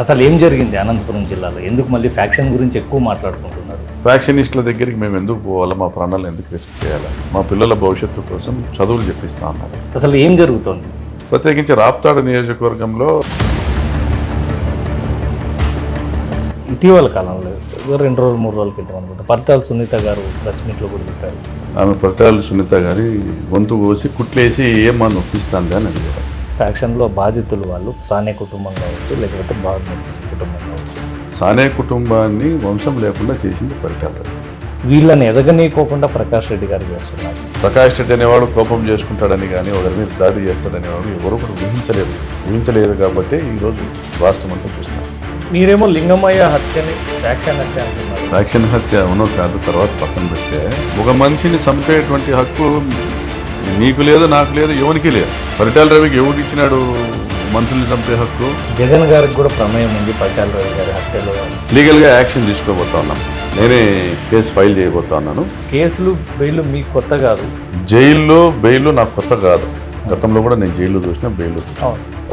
అసలు ఏం జరిగింది అనంతపురం జిల్లాలో? ఎందుకు మళ్ళీ ఫ్యాక్షన్ గురించి ఎక్కువ మాట్లాడుకుంటున్నారు? ఫ్యాక్షనిస్టుల దగ్గరికి మేము ఎందుకు పోవాలి, మా ప్రాణాలను ఎందుకు రిస్క్ చేయాలి, మా పిల్లల భవిష్యత్తు కోసం చదువులు చెప్పిస్తా అన్నారు. అసలు ఏం జరుగుతోంది? ప్రత్యేకించి రాప్తాడు నియోజకవర్గంలో ఇటీవల కాలంలో 2 రోజులు 3 రోజుల క్రితం అనుకుంటా పరిటాల సునీత గారు ప్రెస్ మీట్లో కూడా చెప్పారు. ఆమె పరిటాల సునీత గారి గొంతు కోసి కుట్లేసి ఏమా నొప్పిస్తుంది అని అడిగారు. ఫ్యాక్షన్లో బాధితులు వాళ్ళు సానే కుటుంబం కావచ్చు, లేకపోతే బాగుమతి కుటుంబం కావచ్చు. సానే కుటుంబాన్ని వంశం లేకుండా చేసింది పరిటాల. వీళ్ళని ఎదగనీయకోకుండా ప్రకాష్ రెడ్డి గారు చేస్తున్నారు. ప్రకాష్ రెడ్డి అనేవాడు కోపం చేసుకుంటాడని కానీ ఒకరి మీద దాడి చేస్తాడనేవాడు ఎవరు కూడా ఊహించలేదు కాబట్టి ఈరోజు రాష్ట్రం అంతా చూస్తాం. మీరేమో లింగమయ్య హత్యని ఫ్యాక్షన్ హత్య అంటున్నారు. ఫ్యాక్షన్ హత్య అవునో కాదు తర్వాత పక్కన పెడితే ఒక మనిషిని చంపేటువంటి హక్కు నీకు లేదు, నాకు లేదు, ఎవరికి లేదు. పరిటాల రవికి ఎవరు ఇచ్చినాడు మనుషుల్ని చంపే హక్కు? జగన్ గారికి కూడా ప్రమేయం ఉంది పరిటాల రవి గారి హత్యలో. లీగల్గా యాక్షన్ తీసుకోబోతా ఉన్నాను. నేనే కేసు ఫైల్ చేయబోతా ఉన్నాను. కేసులు బెయిల్ మీకు కొత్త కాదు. జైల్లో బెయిల్ నాకు కొత్త కాదు. గతంలో కూడా నేను జైల్లో చూసిన బెయిల్.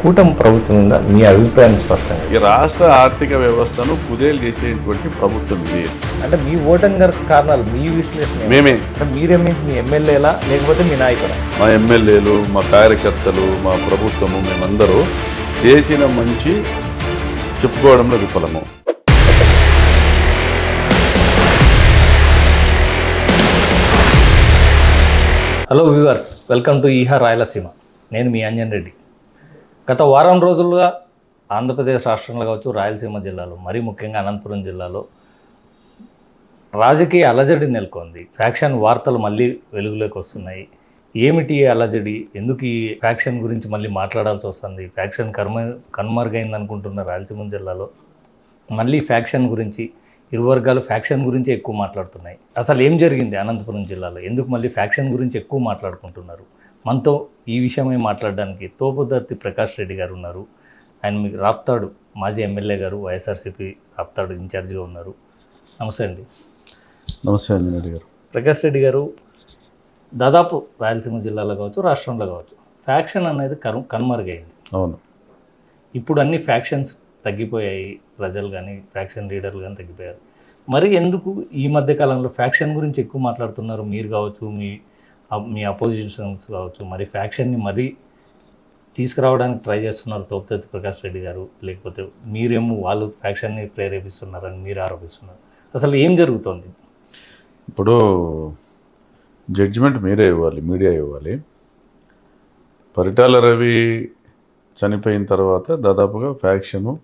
కూటమి ప్రభుత్వం మీద మీ అభిప్రాయం స్పష్టంగా? ఈ రాష్ట్ర ఆర్థిక వ్యవస్థను కుదేలు చేసేటువంటి ప్రభుత్వం ఇది. అంటే మీ ఓటమి గారి కారణాలు మీ విశ్లేషణ మేమే. అంటే మీరే మీన్స్ మీ ఎమ్మెల్యేలా లేకపోతే మీ నాయకుల? మా ఎమ్మెల్యేలు, మా కార్యకర్తలు, మా ప్రభుత్వము, మేమందరూ చేసిన మంచి చెప్పుకోవడంలో విఫలము. హలో వ్యూవర్స్, వెల్కమ్ టు ఈహా రాయలసీమ. నేను మీ అంజన్ రెడ్డి. గత వారం రోజులుగా ఆంధ్రప్రదేశ్ రాష్ట్రంలో కావచ్చు, రాయలసీమ జిల్లాలో, మరీ ముఖ్యంగా అనంతపురం జిల్లాలో రాజకీయ అలజడి నెలకొంది. ఫ్యాక్షన్ వార్తలు మళ్ళీ వెలుగులోకి వస్తున్నాయి. ఏమిటి అలజడి? ఎందుకు ఈ ఫ్యాక్షన్ గురించి మళ్ళీ మాట్లాడాల్సి వస్తుంది? ఫ్యాక్షన్ కనుమరుగైంది అనుకుంటున్న రాయలసీమ జిల్లాలో మళ్ళీ ఫ్యాక్షన్ గురించి, ఇరు వర్గాలు ఫ్యాక్షన్ గురించి ఎక్కువ మాట్లాడుతున్నాయి. అసలు ఏం జరిగింది అనంతపురం జిల్లాలో? ఎందుకు మళ్ళీ ఫ్యాక్షన్ గురించి ఎక్కువ మాట్లాడుకుంటున్నారు? మనతో ఈ విషయమై మాట్లాడడానికి తోపుదర్తి ప్రకాష్ రెడ్డి గారు ఉన్నారు. ఆయన మీకు రాప్తాడు మాజీ ఎమ్మెల్యే గారు, వైఎస్ఆర్సీపీ రాప్తాడు ఇన్ఛార్జిగా ఉన్నారు. నమస్తే అండి. నమస్తే అంజన్ రెడ్డి గారు. ప్రకాష్ రెడ్డి గారు, దాదాపు రాయలసీమ జిల్లాలో కావచ్చు, రాష్ట్రంలో కావచ్చు, ఫ్యాక్షన్ అనేది కనుమరుగైంది. అవును. ఇప్పుడు అన్ని ఫ్యాక్షన్స్ తగ్గిపోయాయి. ప్రజలు కానీ ఫ్యాక్షన్ లీడర్లు కానీ తగ్గిపోయారు. మరి ఎందుకు ఈ మధ్య కాలంలో ఫ్యాక్షన్ గురించి ఎక్కువ మాట్లాడుతున్నారు? మీరు కావచ్చు, మీ అపోజిషన్స్ కావచ్చు, మరి ఫ్యాక్షన్ని మరీ తీసుకురావడానికి ట్రై చేస్తున్నారు తోపుదర్తి ప్రకాష్ రెడ్డి గారు, లేకపోతే మీరేమో వాళ్ళు ఫ్యాక్షన్ని ప్రేరేపిస్తున్నారని మీరు ఆరోపిస్తున్నారు. అసలు ఏం జరుగుతోంది? ఇప్పుడు జడ్జిమెంట్ మీరే ఇవ్వాలి, మీడియా ఇవ్వాలి. పరిటాల రవి చనిపోయిన తర్వాత దాదాపుగా ఫ్యాక్షను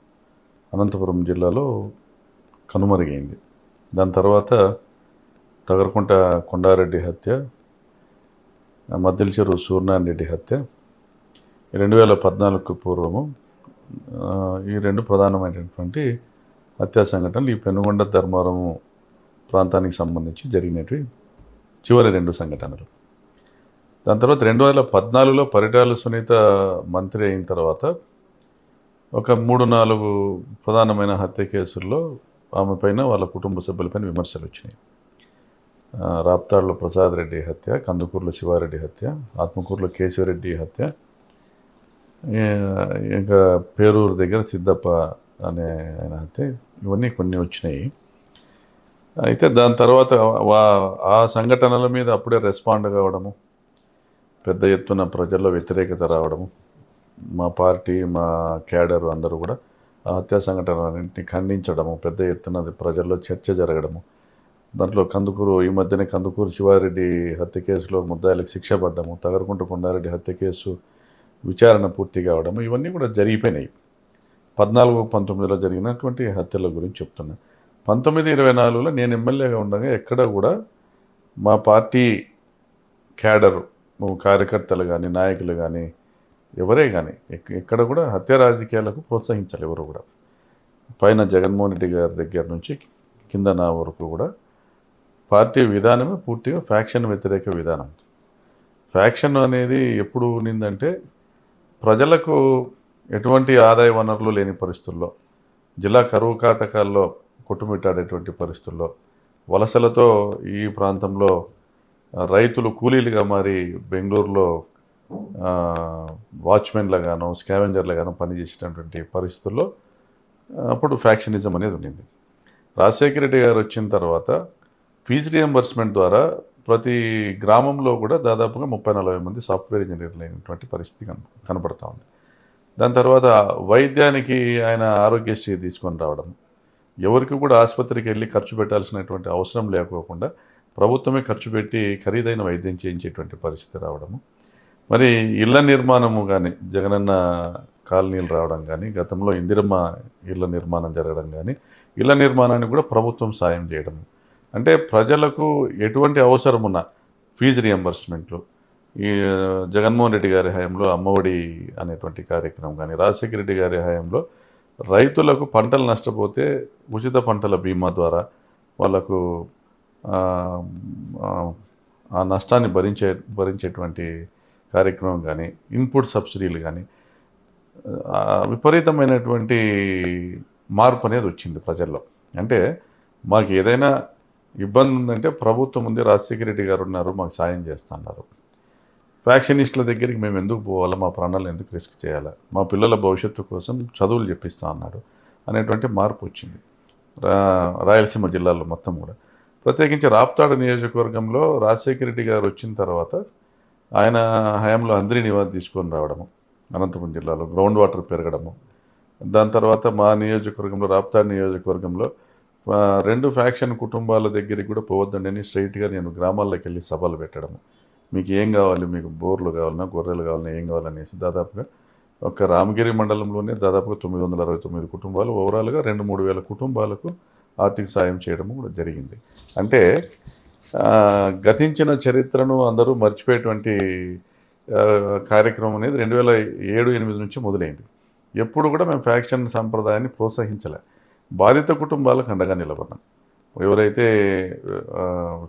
అనంతపురం జిల్లాలో కనుమరుగైంది. దాని తర్వాత తగరకుంట కొండారెడ్డి హత్య, మద్దెల చెరువు సూర్యనారాయణ రెడ్డి హత్య, 2014కు పూర్వము ఈ రెండు ప్రధానమైనటువంటి హత్యా సంఘటనలు ఈ పెనుగొండ ధర్మవరము ప్రాంతానికి సంబంధించి జరిగినవి చివరి 2 సంఘటనలు. దాని తర్వాత 2014లో పరిటాల సునీత మంత్రి అయిన తర్వాత ఒక 3-4 ప్రధానమైన హత్య కేసుల్లో ఆమె పైన, వాళ్ళ కుటుంబ సభ్యులపైన విమర్శలు వచ్చినాయి. రాప్తాడులో ప్రసాద్ రెడ్డి హత్య, కందుకూరులో శివారెడ్డి హత్య, ఆత్మకూరులో కేశవరెడ్డి హత్య, ఇంకా పేరూరు దగ్గర సిద్ధప్ప అనే ఆయన హత్య, ఇవన్నీ కొన్ని వచ్చినాయి. అయితే దాని తర్వాత ఆ సంఘటనల మీద అప్పుడే రెస్పాండ్ కావడము, పెద్ద ఎత్తున ప్రజల్లో వ్యతిరేకత రావడము, మా పార్టీ, మా క్యాడర్ అందరూ కూడా ఆ హత్యా సంఘటనలన్నింటినీ ఖండించడము, పెద్ద ఎత్తున ప్రజల్లో చర్చ జరగడము. దాంట్లో ఈ మధ్యనే కందుకూరు శివారెడ్డి హత్య కేసులో ముద్దాయిలకు శిక్ష పడ్డము, తగరకుంట కొండారెడ్డి హత్య కేసు విచారణ పూర్తి కావడము, ఇవన్నీ కూడా జరిగిపోయినాయి. 14-19లో జరిగినటువంటి హత్యల గురించి చెప్తున్నా. 19-24లో నేను ఎమ్మెల్యేగా ఉండగా ఎక్కడ కూడా మా పార్టీ క్యాడర్, కార్యకర్తలు కానీ, నాయకులు కానీ, ఎవరే కానీ ఎక్కడ కూడా హత్య రాజకీయాలకు ప్రోత్సహించాలి ఎవరు కూడా. పైన జగన్మోహన్ రెడ్డి గారి దగ్గర నుంచి కింద నా వరకు కూడా పార్టీ విధానమే పూర్తిగా ఫ్యాక్షన్ వ్యతిరేక విధానం. ఫ్యాక్షన్ అనేది ఎప్పుడు ఉన్నిందంటే ప్రజలకు ఎటువంటి ఆదాయ వనరులు లేని పరిస్థితుల్లో, జిల్లా కరువు కాటకాల్లో కొట్టుమిట్టాడేటువంటి పరిస్థితుల్లో, వలసలతో ఈ ప్రాంతంలో రైతులు కూలీలుగా మారి బెంగళూరులో వాచ్మెన్లుగానో స్కావెంజర్లుగానో పనిచేసేటటువంటి పరిస్థితుల్లో అప్పుడు ఫ్యాక్షనిజం అనేది ఉండింది. రాజశేఖర రెడ్డి గారు వచ్చిన తర్వాత ఫీజు రియంబర్స్మెంట్ ద్వారా ప్రతి గ్రామంలో కూడా దాదాపుగా 30-40 మంది సాఫ్ట్వేర్ ఇంజనీర్లు అయినటువంటి పరిస్థితి కనపడతా ఉంది. దాని తర్వాత వైద్యానికి ఆయన ఆరోగ్యశ్రీ తీసుకొని రావడం, ఎవరికి కూడా ఆసుపత్రికి వెళ్ళి ఖర్చు పెట్టాల్సినటువంటి అవసరం లేకోకుండా ప్రభుత్వమే ఖర్చు పెట్టి ఖరీదైన వైద్యం చేయించేటువంటి పరిస్థితి రావడము, మరి ఇళ్ల నిర్మాణము కానీ జగనన్న కాలనీలు రావడం కానీ, గతంలో ఇందిరమ్మ ఇళ్ల నిర్మాణం జరగడం కానీ, ఇళ్ల నిర్మాణానికి కూడా ప్రభుత్వం సాయం చేయడం, అంటే ప్రజలకు ఎటువంటి అవసరం ఉన్న ఫీజు రియంబర్స్మెంట్లు, ఈ జగన్మోహన్ రెడ్డి గారి హయాంలో అమ్మఒడి అనేటువంటి కార్యక్రమం కానీ, రాజశేఖర రెడ్డి గారి హయాంలో రైతులకు పంటలు నష్టపోతే ఉచిత పంటల బీమా ద్వారా వాళ్ళకు ఆ నష్టాన్ని భరించేటువంటి కార్యక్రమం కానీ, ఇన్పుట్ సబ్సిడీలు కానీ, విపరీతమైనటువంటి మార్పు అనేది వచ్చింది ప్రజల్లో. అంటే మాకు ఏదైనా ఇబ్బంది ఉందంటే ప్రభుత్వం ఉంది, రాజశేఖర రెడ్డి గారు ఉన్నారు, మాకు సాయం చేస్తున్నారు. ఫ్యాక్షనిస్టుల దగ్గరికి మేము ఎందుకు పోవాలా, మా ప్రాణాలను ఎందుకు రిస్క్ చేయాలా, మా పిల్లల భవిష్యత్తు కోసం చదువులు చెప్పిస్తా అన్నాడు అనేటువంటి మార్పు వచ్చింది రాయలసీమ జిల్లాలో మొత్తం కూడా. ప్రత్యేకించి రాప్తాడు నియోజకవర్గంలో రాజశేఖర రెడ్డి గారు వచ్చిన తర్వాత ఆయన హయాంలో అందరి నివారణ తీసుకొని రావడము, అనంతపురం జిల్లాలో గ్రౌండ్ వాటర్ పెరగడము, దాని తర్వాత మా నియోజకవర్గంలో రాప్తాడు నియోజకవర్గంలో 2 ఫ్యాక్షన్ కుటుంబాల దగ్గరికి కూడా పోవద్దండి అని స్ట్రైట్గా నేను గ్రామాల్లోకి వెళ్ళి సభలు పెట్టడము, మీకు ఏం కావాలి, మీకు బోర్లు కావాలన్నా గొర్రెలు కావాలన్నా ఏం కావాలనేసి దాదాపుగా ఒక రామగిరి మండలంలోనే దాదాపుగా 969 కుటుంబాలు, ఓవరాల్గా 2-3 వేల కుటుంబాలకు ఆర్థిక సాయం చేయడం కూడా జరిగింది. అంటే గతించిన చరిత్రను అందరూ మర్చిపోయేటువంటి కార్యక్రమం అనేది 2007-8 నుంచి మొదలైంది. ఎప్పుడు కూడా మేము ఫ్యాక్షన్ సంప్రదాయాన్ని ప్రోత్సహించలే. బాధిత కుటుంబాలకు అండగా నిలబడినాం. ఎవరైతే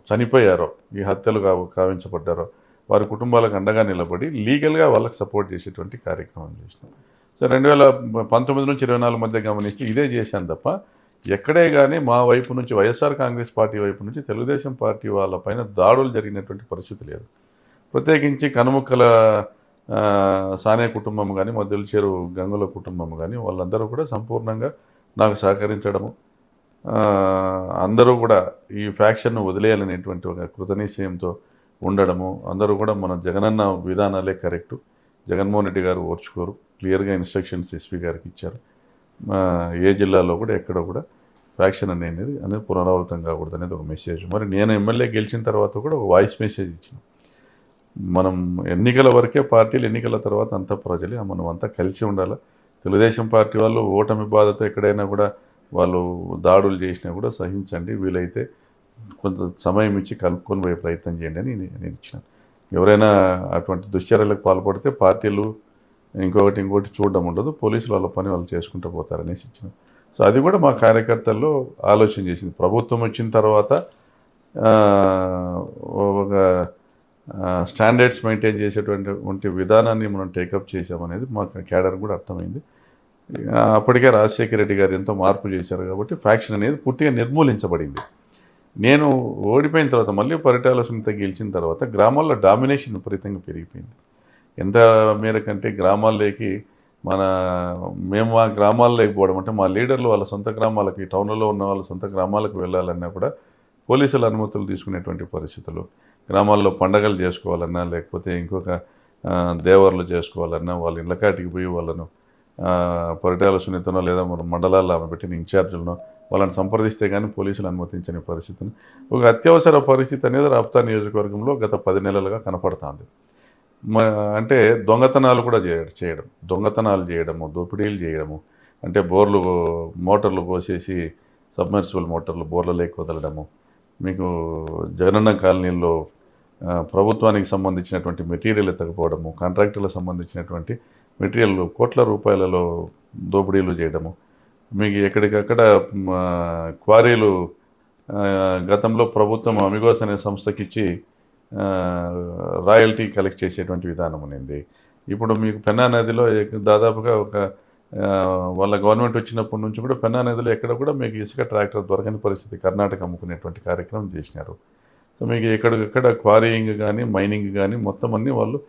చనిపోయారో, ఈ హత్యలు కావించబడ్డారో వారి కుటుంబాలకు అండగా నిలబడి లీగల్గా వాళ్ళకి సపోర్ట్ చేసేటువంటి కార్యక్రమం చేసినాం. సో 2019 నుంచి 24 మధ్య గమనిస్తే ఇదే చేశాను తప్ప ఎక్కడే కానీ మా వైపు నుంచి, వైఎస్ఆర్ కాంగ్రెస్ పార్టీ వైపు నుంచి తెలుగుదేశం పార్టీ వాళ్ళపైన దాడులు జరిగినటువంటి పరిస్థితి లేదు. ప్రత్యేకించి కనుముక్కల సానే కుటుంబం కానీ, మధ్యల చెరు గంగుల కుటుంబం కానీ వాళ్ళందరూ కూడా సంపూర్ణంగా నాకు సహకరించడము, అందరూ కూడా ఈ ఫ్యాక్షన్ను వదిలేయాలనేటువంటి ఒక కృతనిశ్చయంతో ఉండడము, అందరూ కూడా మన జగనన్న విధానాలే కరెక్టు, జగన్మోహన్ రెడ్డి గారు ఓర్చుకోరు, క్లియర్గా ఇన్స్ట్రక్షన్స్ ఎస్పీ గారికి ఇచ్చారు. ఏ జిల్లాలో కూడా ఎక్కడ కూడా ఫ్యాక్షన్ అనేది పునరావృతం కాకూడదు అనేది ఒక మెసేజ్. మరి నేను ఎమ్మెల్యే గెలిచిన తర్వాత కూడా ఒక వాయిస్ మెసేజ్ ఇచ్చిన, మనం ఎన్నికల వరకే పార్టీలు, ఎన్నికల తర్వాత అంతా ప్రజలే, మనం అంతా కలిసి ఉండాలి. తెలుగుదేశం పార్టీ వాళ్ళు ఓటమి బాధతో ఎక్కడైనా కూడా వాళ్ళు దాడులు చేసినా కూడా సహించండి, వీలైతే కొంత సమయం ఇచ్చి కలుపుకొని పోయే ప్రయత్నం చేయండి అని నేను ఇచ్చినాను. ఎవరైనా అటువంటి దుశ్చర్యలకు పాల్పడితే పార్టీలు ఇంకోటి చూడడం ఉండదు, పోలీసులు వాళ్ళ పని వాళ్ళు చేసుకుంటూ పోతారనేసి ఇచ్చినాం. సో అది కూడా మా కార్యకర్తల్లో ఆలోచన చేసింది. ప్రభుత్వం వచ్చిన తర్వాత ఒక స్టాండర్డ్స్ మెయింటైన్ చేసేటువంటి విధానాన్ని మనం టేకప్ చేసామనేది మా క్యాడర్ కూడా అర్థమైంది. అప్పటికే రాజశేఖర రెడ్డి గారు ఎంతో మార్పు చేశారు కాబట్టి ఫ్యాక్షన్ అనేది పూర్తిగా నిర్మూలించబడింది. నేను ఓడిపోయిన తర్వాత మళ్ళీ పరిటాల సునీత గెలిచిన తర్వాత గ్రామాల్లో డామినేషన్ విపరీతంగా పెరిగిపోయింది. ఎంత మేరకంటే గ్రామాల్లోకి మేము మా గ్రామాల్లోకి పోవడం, అంటే మా లీడర్లు వాళ్ళ సొంత గ్రామాలకి, టౌన్లలో ఉన్న వాళ్ళ సొంత గ్రామాలకు వెళ్ళాలన్నా కూడా పోలీసుల అనుమతులు తీసుకునేటువంటి పరిస్థితులు, గ్రామాల్లో పండగలు చేసుకోవాలన్నా లేకపోతే ఇంకొక దేవర్లు చేసుకోవాలన్నా వాళ్ళ ఇళ్ళకాటికి పోయి వాళ్ళను పరిటాల సునీతనో లేదా మండలాల్లో ఆమె పెట్టిన ఇన్ఛార్జీలను వాళ్ళని సంప్రదిస్తే కానీ పోలీసులు అనుమతించని పరిస్థితిని, ఒక అత్యవసర పరిస్థితి అనేది రాప్తా నియోజకవర్గంలో గత 10 నెలలుగా కనపడుతుంది. అంటే దొంగతనాలు కూడా దొంగతనాలు చేయడము, దోపిడీలు చేయడము, అంటే మోటార్లు పోసేసి సబ్మర్సిబుల్ మోటార్లు బోర్లలోకి వదలడము, మీకు జగనన్న కాలనీల్లో ప్రభుత్వానికి సంబంధించినటువంటి మెటీరియల్ ఎత్తకపోవడము, కాంట్రాక్టర్లకు సంబంధించినటువంటి మెటీరియల్ కోట్ల రూపాయలలో దోపిడీలు చేయడము, మీకు ఎక్కడికక్కడ క్వారీలు గతంలో ప్రభుత్వం అమిగోస్ అనే సంస్థకి ఇచ్చి రాయల్టీ కలెక్ట్ చేసేటువంటి విధానం ఉంది. ఇప్పుడు మీకు పెన్నా నదిలో దాదాపుగా వాళ్ళ గవర్నమెంట్ వచ్చినప్పటి నుంచి కూడా పెన్నా నదిలో ఎక్కడ కూడా మీకు ఇసుక ట్రాక్టర్ దొరకని పరిస్థితి, కర్ణాటక అమ్ముకునేటువంటి కార్యక్రమం చేసినారు. సో మీకు ఎక్కడికక్కడ క్వారీయింగ్ కానీ మైనింగ్ కానీ మొత్తం అన్నీ వాళ్ళు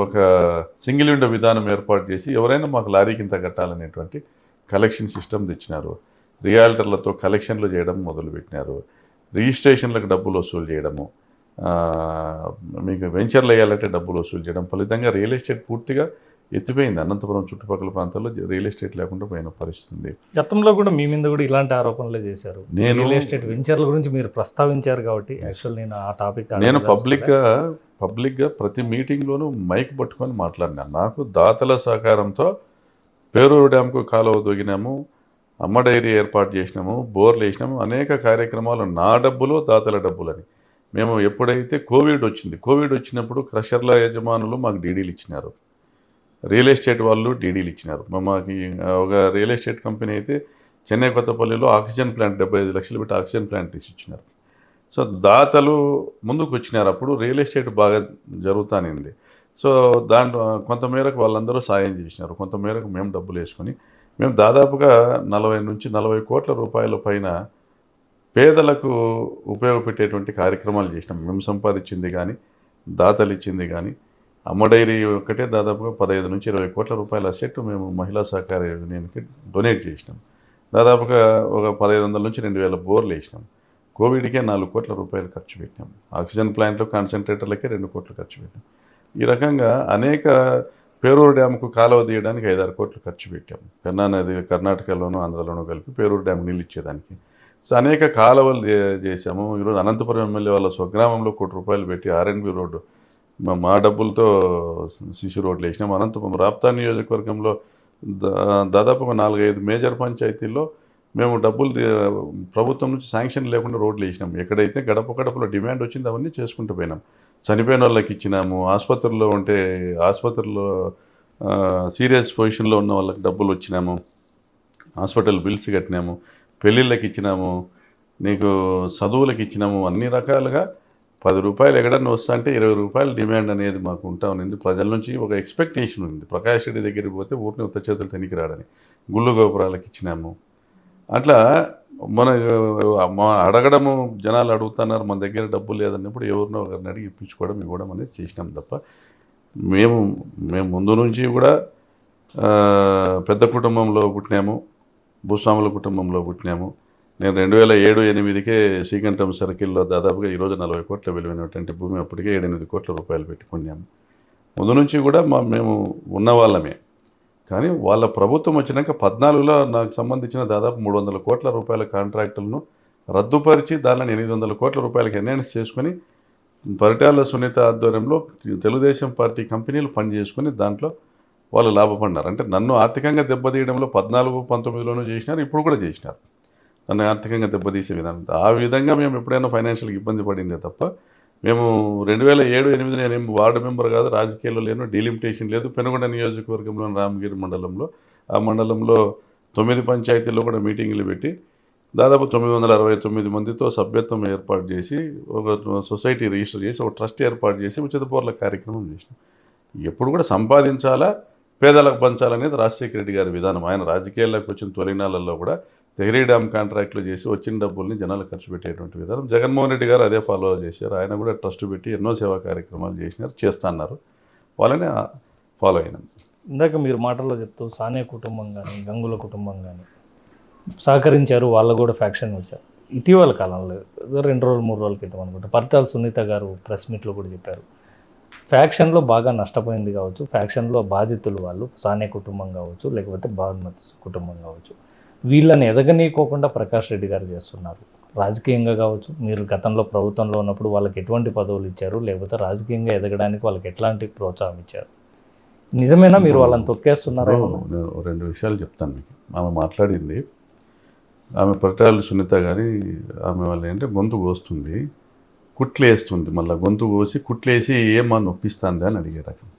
ఒక సింగిల్ విండో విధానం ఏర్పాటు చేసి ఎవరైనా మాకు లారీకి ఇంత కట్టాలనేటువంటి కలెక్షన్ సిస్టమ్ తెచ్చినారు, రియాల్టర్లతో కలెక్షన్లు చేయడం మొదలుపెట్టినారు, రిజిస్ట్రేషన్లకు డబ్బులు వసూలు చేయడము, ఆ, మీకు వెంచర్లు వేయాలంటే డబ్బులు వసూలు చేయడం, ఫలితంగా రియల్ ఎస్టేట్ పూర్తిగా ఎత్తిపోయింది. అనంతపురం చుట్టుపక్కల ప్రాంతాల్లో రియల్ ఎస్టేట్ లేకుండా పోయిన పరిస్థితి ఉంది. గతంలో కూడా మీ మీద కూడా ఇలాంటి ఆరోపణలే చేశారు. నేను రియల్ ఎస్టేట్ వెంచర్ల గురించి మీరు ప్రస్తావించారు కాబట్టి యాక్చువల్ నేను ఆ టాపిక్ నేను పబ్లిక్గా ప్రతి మీటింగ్లోనూ మైక్ పట్టుకొని మాట్లాడినాను. నాకు దాతల సహకారంతో పేరూరు డ్యాంకు కాలువ దొగినాము, అమ్మ డైరీ ఏర్పాటు చేసినాము, బోర్లు వేసినాము, అనేక కార్యక్రమాలు నా డబ్బులు దాతల డబ్బులని. మేము ఎప్పుడైతే కోవిడ్ వచ్చినప్పుడు క్రషర్ల యజమానులు మాకు డీడీలు ఇచ్చినారు, రియల్ ఎస్టేట్ వాళ్ళు డీడీలు ఇచ్చినారు. మాకు ఒక రియల్ ఎస్టేట్ కంపెనీ అయితే చెన్నై కొత్తపల్లిలో ఆక్సిజన్ ప్లాంట్ 75 లక్షలు పెట్టి ఆక్సిజన్ ప్లాంట్ తీసి ఇచ్చినారు. సో దాతలు ముందుకు వచ్చినారు. అప్పుడు రియల్ ఎస్టేట్ బాగా జరుగుతానింది. సో దాంట్లో కొంతమేరకు వాళ్ళందరూ సాయం చేసినారు, కొంతమేరకు మేము డబ్బులు వేసుకొని మేము దాదాపుగా 40 నుంచి 40 కోట్ల రూపాయల పైన పేదలకు ఉపయోగపెట్టేటువంటి కార్యక్రమాలు చేసినాం. మేము సంపాదించింది కానీ, దాతలు ఇచ్చింది కానీ, అమ్మ డైరీ ఒకటే దాదాపుగా 15 నుంచి 20 కోట్ల రూపాయల అసెట్ మేము మహిళా సహకార యూనియన్కి డొనేట్ చేసినాం. దాదాపుగా ఒక 1500 నుంచి 2000 బోర్లు వేసినాం. కోవిడ్కే 4 కోట్ల రూపాయలు ఖర్చు పెట్టాం. ఆక్సిజన్ ప్లాంట్లు, కాన్సన్ట్రేటర్లకే 2 కోట్లు ఖర్చు పెట్టాం. ఈ రకంగా అనేక పేరూరు డ్యామ్కు కాలువ తీయడానికి 5-6 కోట్లు ఖర్చు పెట్టాం. పెన్నా నది కర్ణాటకలోనూ ఆంధ్రలోనూ కలిపి పేరూరు డ్యామ్ నీళ్ళు ఇచ్చేదానికి. సో అనేక కాలువలు చేశాము. ఈరోజు అనంతపురం ఎమ్మెల్యే వాళ్ళ స్వగ్రామంలో ₹1 కోటి పెట్టి ఆర్ఎన్బి రోడ్డు మా డబ్బులతో సిసి రోడ్లు వేసినాం. అనంతపురం రాప్తా నియోజకవర్గంలో దాదాపుగా 4-5 మేజర్ పంచాయతీల్లో మేము డబ్బులు ప్రభుత్వం నుంచి శాంక్షన్ లేకుండా రోడ్లు వేసినాం. ఎక్కడైతే గడపలో డిమాండ్ వచ్చిందో అవన్నీ చేసుకుంటూ పోయినాం. చనిపోయిన వాళ్ళకి ఇచ్చినాము, ఆసుపత్రుల్లో ఉంటే ఆసుపత్రుల్లో సీరియస్ పొజిషన్లో ఉన్న వాళ్ళకి డబ్బులు వచ్చినాము, హాస్పిటల్ బిల్స్ కట్టినాము, పెళ్ళిళ్ళకి ఇచ్చినాము, నీకు చదువులకు ఇచ్చినాము. అన్ని రకాలుగా ₹10 ఎక్కడన్నా వస్తా అంటే ₹20 డిమాండ్ అనేది మాకు ఉంటా ఉంది. ప్రజల నుంచి ఒక ఎక్స్పెక్టేషన్ ఉంది. ప్రకాష్ రెడ్డి దగ్గరికి పోతే ఊరిని ఉత్త చేతులు తనికి రాడని గుళ్ళు గోపురాలకు ఇచ్చినాము. అట్లా మన అడగడము, జనాలు అడుగుతున్నారు, మన దగ్గర డబ్బులు లేదన్నప్పుడు ఎవరినో ఒకరిని అడిగి ఇప్పించుకోవడం, ఇవ్వడం అనేది చేసినాం తప్ప మేము ముందు నుంచి కూడా పెద్ద కుటుంబంలో పుట్టినాము, భూస్వాముల కుటుంబంలో పుట్టినాము. నేను 2007-8కే శ్రీకంఠం సర్కిల్లో దాదాపుగా ఈరోజు 40 కోట్ల విలువైనటువంటి భూమి అప్పటికే 7-8 కోట్ల రూపాయలు పెట్టుకున్నాము. ముందు నుంచి కూడా మేము ఉన్నవాళ్ళమే. కానీ వాళ్ళ ప్రభుత్వం వచ్చినాక 14లో నాకు సంబంధించిన దాదాపు 300 కోట్ల రూపాయల కాంట్రాక్టులను రద్దుపరిచి దానిని 800 కోట్ల రూపాయలకి ఎన్హాన్స్ చేసుకొని పరిటాల సునీత ఆధ్వర్యంలో తెలుగుదేశం పార్టీ కంపెనీలు ఫండ్ చేసుకొని దాంట్లో వాళ్ళు లాభపడినారు. అంటే నన్ను ఆర్థికంగా దెబ్బతీయడంలో 14-19లోనూ చేసినారు, ఇప్పుడు కూడా చేసినారు. నన్ను ఆర్థికంగా దెబ్బతీసే విధానం. ఆ విధంగా మేము ఎప్పుడైనా ఫైనాన్షియల్గా ఇబ్బంది పడిందే తప్ప మేము 2007-8 నేను వార్డు మెంబర్ కాదు, రాజకీయాల్లో లేను, డీలిమిటేషన్ లేదు. పెనుగొండ నియోజకవర్గంలో రామగిరి మండలంలో, ఆ మండలంలో 9 పంచాయతీల్లో కూడా మీటింగులు పెట్టి దాదాపు 969 మందితో సభ్యత్వం ఏర్పాటు చేసి ఒక సొసైటీ రిజిస్టర్ చేసి ఒక ట్రస్ట్ ఏర్పాటు చేసి ఉచిత బోర్ల కార్యక్రమం చేసినాం. ఎప్పుడు కూడా సంపాదించాలా, పేదలకు పంచాలనేది రాజశేఖర రెడ్డి గారి విధానం. ఆయన రాజకీయాల్లోకి వచ్చిన తొలినాళ్ళల్లో కూడా తెహ్రీ డ్యామ్ కాంట్రాక్ట్లు చేసి వచ్చిన డబ్బుల్ని జనాలకు ఖర్చు పెట్టేటువంటి విధానం. జగన్మోహన్ రెడ్డి గారు అదే ఫాలో చేశారు. ఆయన కూడా ట్రస్ట్ పెట్టి ఎన్నో సేవా కార్యక్రమాలు చేస్తున్నారు. వాళ్ళని ఫాలో అయినాం. ఇందాక మీరు మాటల్లో చెప్తూ సానే కుటుంబం కానీ, గంగుల కుటుంబం కానీ సహకరించారు, వాళ్ళు కూడా ఫ్యాక్షన్ వచ్చారు. ఇటీవల కాలంలో 2 రోజులు 3 రోజుల క్రితం అనుకుంటా పరిటాల సునీత గారు ప్రెస్ మీట్లో కూడా చెప్పారు, ఫ్యాక్షన్లో బాగా నష్టపోయింది కావచ్చు, ఫ్యాక్షన్లో బాధితులు వాళ్ళు సానే కుటుంబం కావచ్చు, లేకపోతే బాగుమతి కుటుంబం కావచ్చు, వీళ్ళని ఎదగనీయకోకుండా ప్రకాష్ రెడ్డి గారు చేస్తున్నారు. రాజకీయంగా కావచ్చు, మీరు గతంలో ప్రభుత్వంలో ఉన్నప్పుడు వాళ్ళకి ఎటువంటి పదవులు ఇచ్చారు, లేకపోతే రాజకీయంగా ఎదగడానికి వాళ్ళకి ఎట్లాంటి ప్రోత్సాహం ఇచ్చారు? నిజమేనా మీరు వాళ్ళని తొక్కేస్తున్నారా? నేను 2 విషయాలు చెప్తాను మీకు. ఆమె మాట్లాడింది, ఆమె పరిటాల సునీత గారి ఆమె వాళ్ళు ఏంటంటే గొంతు కోస్తుంది, కుట్లేస్తుంది, మళ్ళీ గొంతు కోసి కుట్లేసి ఏమా నొప్పిస్తుంది అని అడిగే రకం.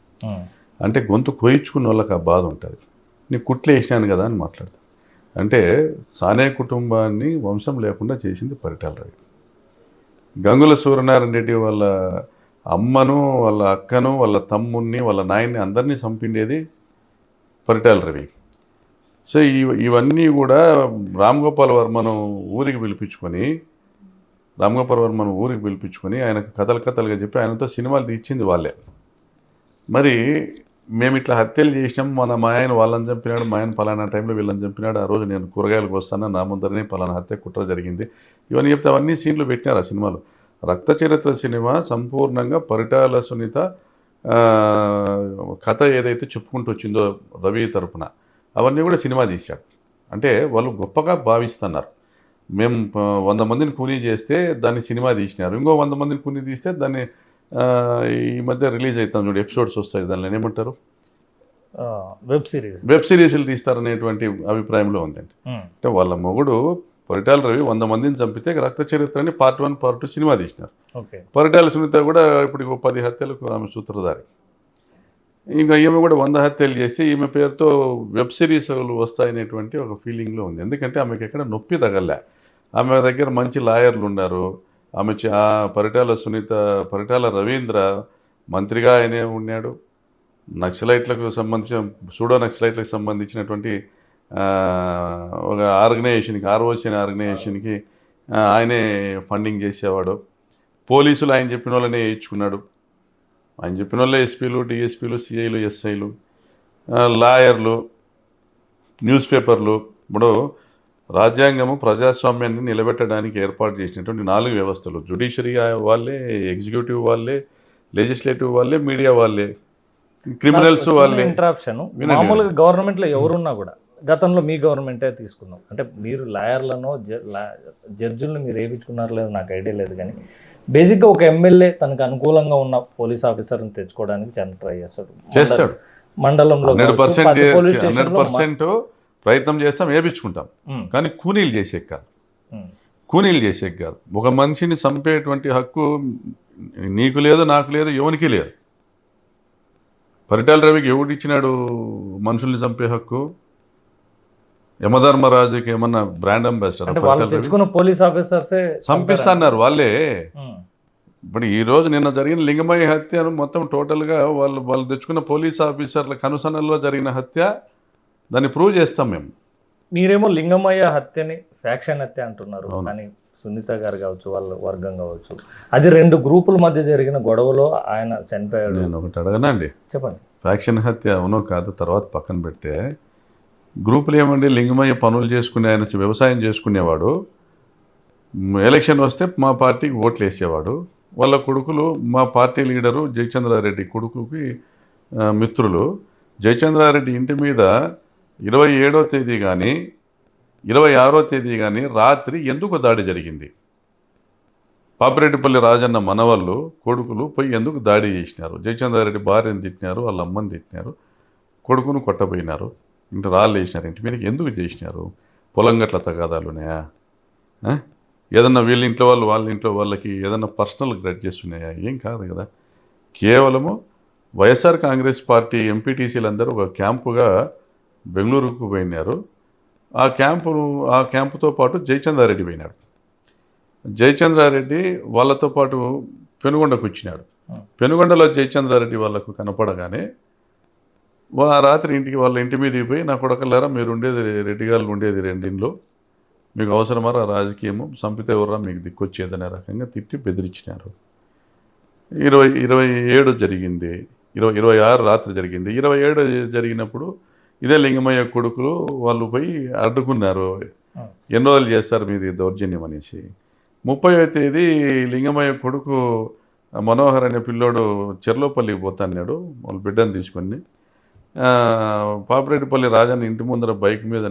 అంటే గొంతు కోయించుకున్న వాళ్ళకి ఆ బాధ ఉంటుంది. నీకు కుట్లు వేసినాను కదా అని మాట్లాడతాను. అంటే సానే కుటుంబాన్ని వంశం లేకుండా చేసింది పరిటాల రవి. గంగుల సూర్యనారాయణ రెడ్డి వాళ్ళ అమ్మను, వాళ్ళ అక్కను, వాళ్ళ తమ్ముడిని, వాళ్ళ నాయన్ని అందరినీ చంపిండేది పరిటాల రవి. సో ఇవన్నీ కూడా రామ్ గోపాల్ వర్మను ఊరికి పిలిపించుకొని ఆయనకు కథలుగా చెప్పి ఆయనతో సినిమాలు తీర్చింది వాళ్ళే. మరి మేము ఇట్లా హత్యలు చేసినాం, మా ఆయన వాళ్ళని చంపినాడు, మా ఆయన పలానా టైంలో వీళ్ళని చంపినాడు, ఆ రోజు నేను కూరగాయలకు వస్తాను, నా ముందరనే పలానా హత్య కుట్ర జరిగింది, ఇవన్నీ చెప్తే అవన్నీ సీన్లు పెట్టినారు ఆ సినిమాలో. రక్త చరిత్ర సినిమా సంపూర్ణంగా పరిటాల సునీత ఆ, కథ ఏదైతే చెప్పుకుంటూ వచ్చిందో రవి తరపున అవన్నీ కూడా సినిమా తీశాడు. అంటే వాళ్ళు గొప్పగా భావిస్తున్నారు. మేము 100 మందిని కూలీ చేస్తే దాన్ని సినిమా తీసినారు, ఇంకో 100 మందిని కూలీ తీస్తే దాన్ని ఆ, ఈ మధ్య రిలీజ్ అవుతాం చూడు, ఎపిసోడ్స్ వస్తాయి, దానిలో ఏమంటారు, వెబ్ సిరీస్లు తీస్తారనేటువంటి అభిప్రాయంలో ఉందండి. అంటే వాళ్ళ మొగుడు పరిటాల రవి 100 మందిని చంపితే రక్త చరిత్రని పార్ట్ 1 పార్ట్ 2 సినిమా తీసినారు. ఓకే. పరిటాల సునీత కూడా ఇప్పుడు 10 హత్యలకు ఆమె సూత్రధారి. ఇంకా ఈమె కూడా 100 హత్యలు చేస్తే ఈమె పేరుతో వెబ్ సిరీస్లు వస్తాయనేటువంటి ఒక ఫీలింగ్లో ఉంది. ఎందుకంటే ఆమెకి ఎక్కడ నొప్పి తగలే, ఆమె దగ్గర మంచి లాయర్లు ఉన్నారు. ఆమె పరిటాల సునీత, పరిటాల రవీంద్ర మంత్రిగా ఆయనే ఉన్నాడు. నక్సలైట్లకు సంబంధించిన సూడో నక్సలైట్లకు సంబంధించినటువంటి ఒక ఆర్గనైజేషన్కి, ఆర్ఓసి అనే ఆర్గనైజేషన్కి ఆయనే ఫండింగ్ చేసేవాడు. పోలీసులు ఆయన చెప్పిన వాళ్ళనే వేయించుకున్నాడు. ఆయన చెప్పిన వాళ్ళే ఎస్పీలు, డిఎస్పీలు, సిఐలు, ఎస్ఐలు, లాయర్లు, న్యూస్ పేపర్లు. ఇప్పుడు రాజ్యాంగము ప్రజాస్వామ్యాన్ని నిలబెట్టడానికి ఏర్పాటు చేసినటువంటి 4 వ్యవస్థలు, జ్యుడిషియరీ వాళ్ళే, ఎగ్జిక్యూటివ్ వాళ్ళే, లెజిస్లేటివ్ వాళ్ళే, మీడియా వాళ్ళే, క్రిమినల్స్ వాళ్ళే. ఇంటరాప్షన్ మామూలుగా గవర్నమెంట్లో ఎవరున్నా కూడా, గతంలో మీ గవర్నమెంటే తీసుకుందాం, అంటే మీరు లాయర్లను జడ్జులను మీరు వేయించుకున్నారో లేదో నాకు ఐడియా లేదు, కానీ బేసిక్గా ఒక ఎమ్మెల్యే తనకు అనుకూలంగా ఉన్న పోలీస్ ఆఫీసర్ని తెచ్చుకోవడానికి చాలా ట్రై చేస్తాడు. మండలంలో 100% ప్రయత్నం చేస్తాం, వేయించుకుంటాం, కానీ కూనీలు చేసే కాదు. కూనీలు చేసే కాదు. ఒక మనిషిని చంపేటువంటి హక్కు నీకు లేదు, నాకు లేదు, ఎవరికి లేదు. పరిటాల రవికి ఎవడు ఇచ్చినాడు మనుషుల్ని చంపే హక్కు? యమధర్మరాజుకి ఏమన్నా బ్రాండ్ అంబాసిడర్? తెచ్చుకున్న పోలీస్ ఆఫీసర్సే చంపిస్తున్నారు వాళ్ళే. ఇప్పుడు ఈరోజు నిన్న జరిగిన లింగమయ్య హత్యను మొత్తం టోటల్గా వాళ్ళు తెచ్చుకున్న పోలీస్ ఆఫీసర్ల కనుసనల్లో జరిగిన హత్య, దాన్ని ప్రూవ్ చేస్తాం మేము. మీరేమో లింగమయ్య హత్యని ఫ్యాక్షన్ హత్య అంటున్నారు, కానీ సునీత గారు కావచ్చు, వాళ్ళ వర్గం కావచ్చు, అది 2 గ్రూపుల మధ్య జరిగిన గొడవలో ఆయన చనిపోయాడు. నేను ఒకటి అడగనండి, చెప్పండి. ఫ్యాక్షన్ హత్య అవునో కాదు తర్వాత పక్కన పెడితే, గ్రూపులు ఏమండి, లింగమయ్య పనులు చేసుకునే, ఆయన వ్యవసాయం చేసుకునేవాడు, ఎలక్షన్ వస్తే మా పార్టీకి ఓట్లు వేసేవాడు, వాళ్ళ కొడుకులు మా పార్టీ లీడరు జయచంద్రారెడ్డి కొడుకుకి మిత్రులు. జయచంద్రారెడ్డి ఇంటి మీద 27వ తేదీ కానీ 26వ తేదీ కానీ రాత్రి ఎందుకు దాడి జరిగింది? పాపిరెడ్డిపల్లి రాజన్న మనవళ్ళు కొడుకులు పోయి ఎందుకు దాడి చేసినారు? జయచంద్రారెడ్డి భార్యను తిట్టినారు, వాళ్ళ అమ్మని తిట్టినారు, కొడుకును కొట్టబోయినారు, ఇంటి రాళ్ళు వేసినారు, ఇంటి మీదకి ఎందుకు చేసినారు? పొలం గట్ల తగాదాలున్నాయా? ఏదన్నా వీళ్ళ ఇంట్లో వాళ్ళ ఇంట్లో వాళ్ళకి ఏదన్నా పర్సనల్ గ్రడ్జెస్ ఉన్నాయా? ఏం కాదు కదా. కేవలము వైఎస్ఆర్ కాంగ్రెస్ పార్టీ ఎంపీటీసీలు అందరూ ఒక క్యాంపుగా బెంగళూరుకు పోయినారు. ఆ క్యాంపుతో పాటు జయచంద్రారెడ్డి పోయినాడు. జయచంద్రారెడ్డి వాళ్ళతో పాటు పెనుగొండకు వచ్చినాడు. పెనుగొండలో జయచంద్రారెడ్డి వాళ్ళకు కనపడగానే రాత్రి వాళ్ళ ఇంటి మీదకి పోయి, నా కొడకల్లారా మీరు ఉండేది రెడ్డి గారు ఉండేది 2 ఇండ్లు, మీకు అవసరమారా రాజకీయము, చంపితే ఎవర్రా మీకు దిక్కొచ్చేదనే రకంగా తిట్టి బెదిరించినారు. 27 జరిగింది, 26 రాత్రి జరిగింది. 27 జరిగినప్పుడు ఇదే లింగమయ్య కొడుకులు వాళ్ళు పోయి అడ్డుకున్నారు, ఎన్ని రోజులు చేస్తారు మీది దౌర్జన్యం అనేసి. 30వ తేదీ లింగమయ్య కొడుకు మనోహర్ అనే పిల్లోడు చెర్లోపల్లికి పోతాన్నాడు వాళ్ళ బిడ్డను తీసుకొని. పాపిరెడ్డిపల్లి రాజాన్ని ఇంటి ముందర బైక్ మీద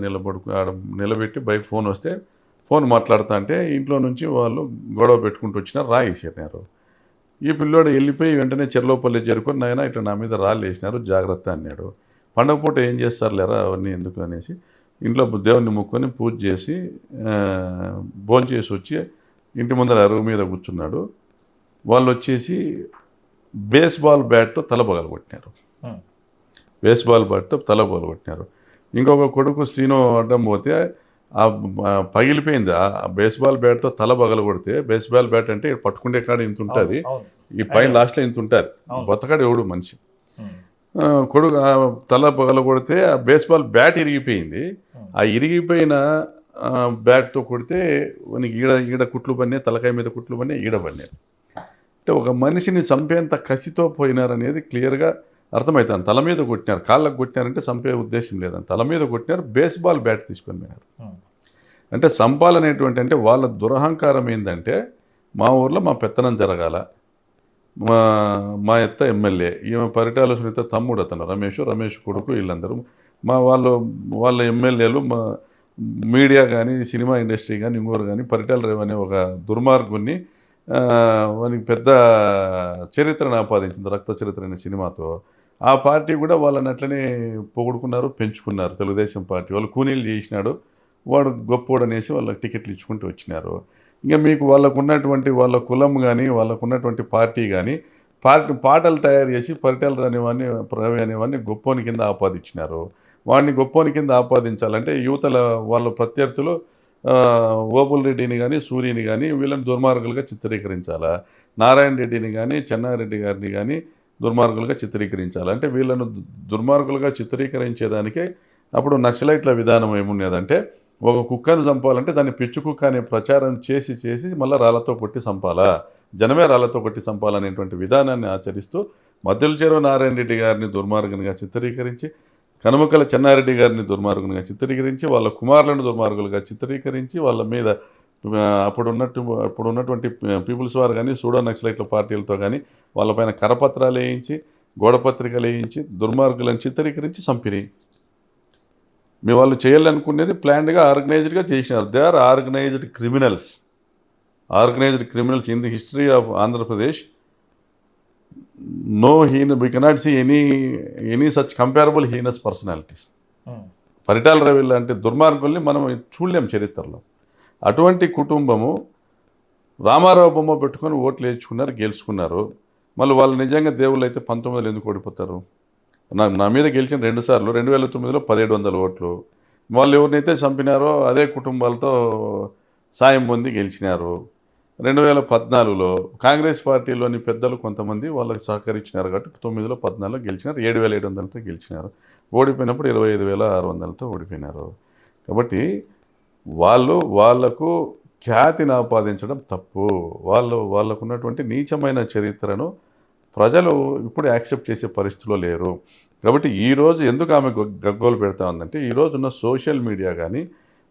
నిలబెట్టి బైక్ ఫోన్ వస్తే ఫోన్ మాట్లాడుతా అంటే ఇంట్లో నుంచి వాళ్ళు గొడవ పెట్టుకుంటూ వచ్చినారు, రాయిసేనారు. ఈ పిల్లోడు వెళ్ళిపోయి వెంటనే చెర్లోపల్లి చేరుకొని, నాయన ఇట్లా నా మీద రాళ్ళు వేసినారు జాగ్రత్త అన్నాడు. పండగ పూట ఏం చేస్తారు లేరా అవన్నీ ఎందుకు అనేసి ఇంట్లో దేవుణ్ణి మొక్కుకొని పూజ చేసి భోంచేసి వచ్చి ఇంటి ముందర అరుగు మీద కూర్చున్నాడు. వాళ్ళు వచ్చేసి బేస్బాల్ బ్యాట్తో తల పగలగొట్టినారు. బేస్బాల్ బ్యాట్తో తల పగలగొట్టినారు. ఇంకొక కొడుకు శ్రీను అడ్డం పోతే పగిలిపోయింది. ఆ బేస్బాల్ బ్యాట్తో తల పగలగొడితే, బేస్బాల్ బ్యాట్ అంటే పట్టుకుంటే కాడ ఇంత ఉంటుంది, ఈ పైన లాస్ట్లో ఇంత ఉంటుంది, బతకాడు ఎవడు మనిషి. కొడుకు తల పగలగొడితే ఆ బేస్బాల్ బ్యాట్ ఇరిగిపోయింది. ఆ ఇరిగిపోయిన బ్యాట్తో కొడితే మనకి ఈడ కుట్లు పడినాయి, తలకాయ మీద కుట్లు పడినాయి, ఈడ పడినాయి. అంటే ఒక మనిషిని చంపేంత కసితో పోయినారనేది క్లియర్గా అర్థమవుతాను. తల మీద కొట్టినారు, కాళ్ళకు కొట్టినారంటే చంపే ఉద్దేశం లేదని తల మీద కొట్టినారు, బేస్బాల్ బ్యాట్ తీసుకొని పోయినారు. అంటే సంపాలనేటువంటి అంటే వాళ్ళ దురహంకారం ఏంటంటే మా ఊర్లో మా పెత్తనం జరగాల, మా మా ఎత్త ఎమ్మెల్యే, ఈమె పరిటాల సునీత తమ్ముడు అతను రమేష్ కొడుకు, వీళ్ళందరూ మా వాళ్ళ ఎమ్మెల్యేలు, మా మీడియా కానీ సినిమా ఇండస్ట్రీ కానీ ఇంకోరు కానీ పరిటాల రవి అనే ఒక దుర్మార్గుని వానికి పెద్ద చరిత్రను ఆపాదించింది, రక్త చరిత్ర అనే సినిమాతో. ఆ పార్టీ కూడా వాళ్ళని అట్లనే పొగుడుకున్నారు, పెంచుకున్నారు. తెలుగుదేశం పార్టీ వాళ్ళు కూనీలు చేసినాడు, వాడు గొప్పోడు అనేసి వాళ్ళకి టికెట్లు ఇచ్చుకుంటూ వచ్చినారు. ఇంకా మీకు వాళ్ళకు ఉన్నటువంటి వాళ్ళ కులం కానీ వాళ్ళకు ఉన్నటువంటి పార్టీ కానీ పాటలు తయారు చేసి పరిటాల రవి అనేవాడిని గొప్పోని కింద ఆపాదించినారు. వాడిని గొప్పోని కింద ఆపాదించాలంటే యువతల వాళ్ళ ప్రత్యర్థులు ఓబుల్ రెడ్డిని కానీ సూర్యని కానీ వీళ్ళని దుర్మార్గులుగా చిత్రీకరించాలా, నారాయణ రెడ్డిని కానీ చెన్నారెడ్డి గారిని కానీ దుర్మార్గులుగా చిత్రీకరించాలి. అంటే వీళ్ళను దుర్మార్గులుగా చిత్రీకరించేదానికే అప్పుడు నక్సలైట్ల విధానం ఏమున్నదంటే ఒక కుక్కను చంపాలంటే దాన్ని పిచ్చు కుక్క అనే ప్రచారం చేసి మళ్ళీ రాళ్లతో కొట్టి చంపాలా, జనమే రాళ్లతో కొట్టి చంపాలనేటువంటి విధానాన్ని ఆచరిస్తూ మద్దెల చెరువు నారాయణ రెడ్డి గారిని దుర్మార్గునిగా చిత్రీకరించి, కనుమకల చెన్నారెడ్డి గారిని దుర్మార్గునిగా చిత్రీకరించి, వాళ్ళ కుమారులను దుర్మార్గులుగా చిత్రీకరించి, వాళ్ళ మీద అప్పుడున్నటువంటి పీపుల్స్ వారు కానీ సూడో నక్సలైట్ల పార్టీలతో కానీ వాళ్ళపైన కరపత్రాలు వేయించి, గోడపత్రికలు వేయించి దుర్మార్గులను చిత్రీకరించి చంపిరి. మీ వాళ్ళు చేయాలనుకునేది ప్లాన్డ్గా ఆర్గనైజ్డ్గా చేసినారు. They are organised criminals in the history of Andhra Pradesh. we cannot see any such comparable heinous personalities. Paritala Ravi లాంటి దుర్మార్గుల్ని మనం చూడలేం చరిత్రలో. అటువంటి కుటుంబము రామారావు బొమ్మ పెట్టుకొని ఓట్లు వేయించుకున్నారు, గెలుచుకున్నారు. మళ్ళీ వాళ్ళు నిజంగా దేవుళ్ళు అయితే 19 ఎందుకు ఓడిపోతారు? నా మీద గెలిచిన 2 సార్లు, 2009లో 1700 ఓట్లు. వాళ్ళు ఎవరినైతే చంపినారో అదే కుటుంబాలతో సాయం పొంది గెలిచినారు. 2014లో కాంగ్రెస్ పార్టీలోని పెద్దలు కొంతమంది వాళ్ళకి సహకరించినారు కాబట్టి 9లో 14లో గెలిచినారు, 7700తో గెలిచినారు. ఓడిపోయినప్పుడు 25,600తో ఓడిపోయినారు. కాబట్టి వాళ్లకు ఖ్యాతిని ఆపాదించడం తప్పు. వాళ్ళకు ఉన్నటువంటి నీచమైన చరిత్రను ప్రజలు ఇప్పుడు యాక్సెప్ట్ చేసే పరిస్థితిలో లేరు. కాబట్టి ఈరోజు ఎందుకు ఆమె గగ్గోలు పెడతా ఉందంటే ఈరోజు ఉన్న సోషల్ మీడియా కానీ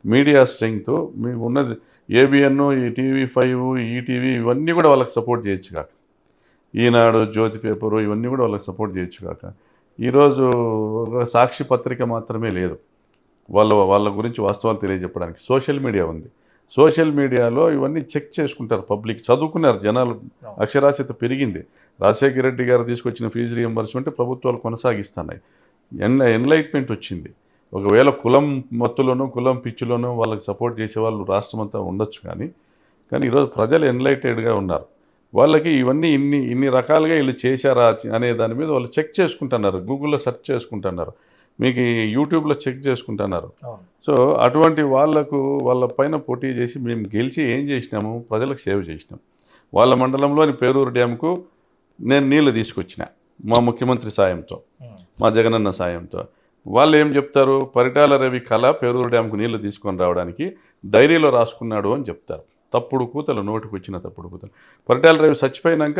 మీడియా స్ట్రెంగ్త్ మీకు ఉన్నది ఏబిఎన్, ఈ TV5, ఈటీవీ ఇవన్నీ కూడా వాళ్ళకి సపోర్ట్ చేయొచ్చు కాక, ఈనాడు, జ్యోతి పేపరు ఇవన్నీ కూడా వాళ్ళకి సపోర్ట్ చేయొచ్చు కాక, ఈరోజు సాక్షి పత్రిక మాత్రమే లేదు వాళ్ళ గురించి వాస్తవాలు తెలియజెప్పడానికి. సోషల్ మీడియా ఉంది. సోషల్ మీడియాలో ఇవన్నీ చెక్ చేసుకుంటారు. పబ్లిక్ చదువుకున్నారు, జనాలు అక్షరాస్యత పెరిగింది. రాజశేఖర రెడ్డి గారు తీసుకొచ్చిన ఫీజు రియంబర్స్మెంట్ ప్రభుత్వాలు కొనసాగిస్తున్నాయి. ఎన్లైట్మెంట్ వచ్చింది. ఒకవేళ కులం మత్తులోనూ కులం పిచ్చిలోనూ వాళ్ళకి సపోర్ట్ చేసేవాళ్ళు రాష్ట్రమంతా ఉండొచ్చు, కానీ ఈరోజు ప్రజలు ఎన్లైటెడ్గా ఉన్నారు. వాళ్ళకి ఇవన్నీ ఇన్ని రకాలుగా వీళ్ళు చేశారా అనే దాని మీద వాళ్ళు చెక్ చేసుకుంటున్నారు, గూగుల్లో సెర్చ్ చేసుకుంటున్నారు, మీకు యూట్యూబ్లో చెక్ చేసుకుంటున్నారు. సో అటువంటి వాళ్ళ పైన పోటీ చేసి మేము గెలిచి ఏం చేసినాము, ప్రజలకు సేవ చేసినాం. వాళ్ళ మండలంలోని పేరూరు డ్యామ్కు నేను నీళ్లు తీసుకొచ్చిన మా ముఖ్యమంత్రి సాయంతో, మా జగనన్న సాయంతో. వాళ్ళు ఏం చెప్తారు, పరిటాల రవి కళ పేరూరు డ్యామ్కు నీళ్లు తీసుకొని రావడానికి డైరీలో రాసుకున్నాడు అని చెప్తారు. తప్పుడు కూతలు, నోటికి వచ్చిన తప్పుడు కూతలు. పరిటాల రవి చచ్చిపోయినాక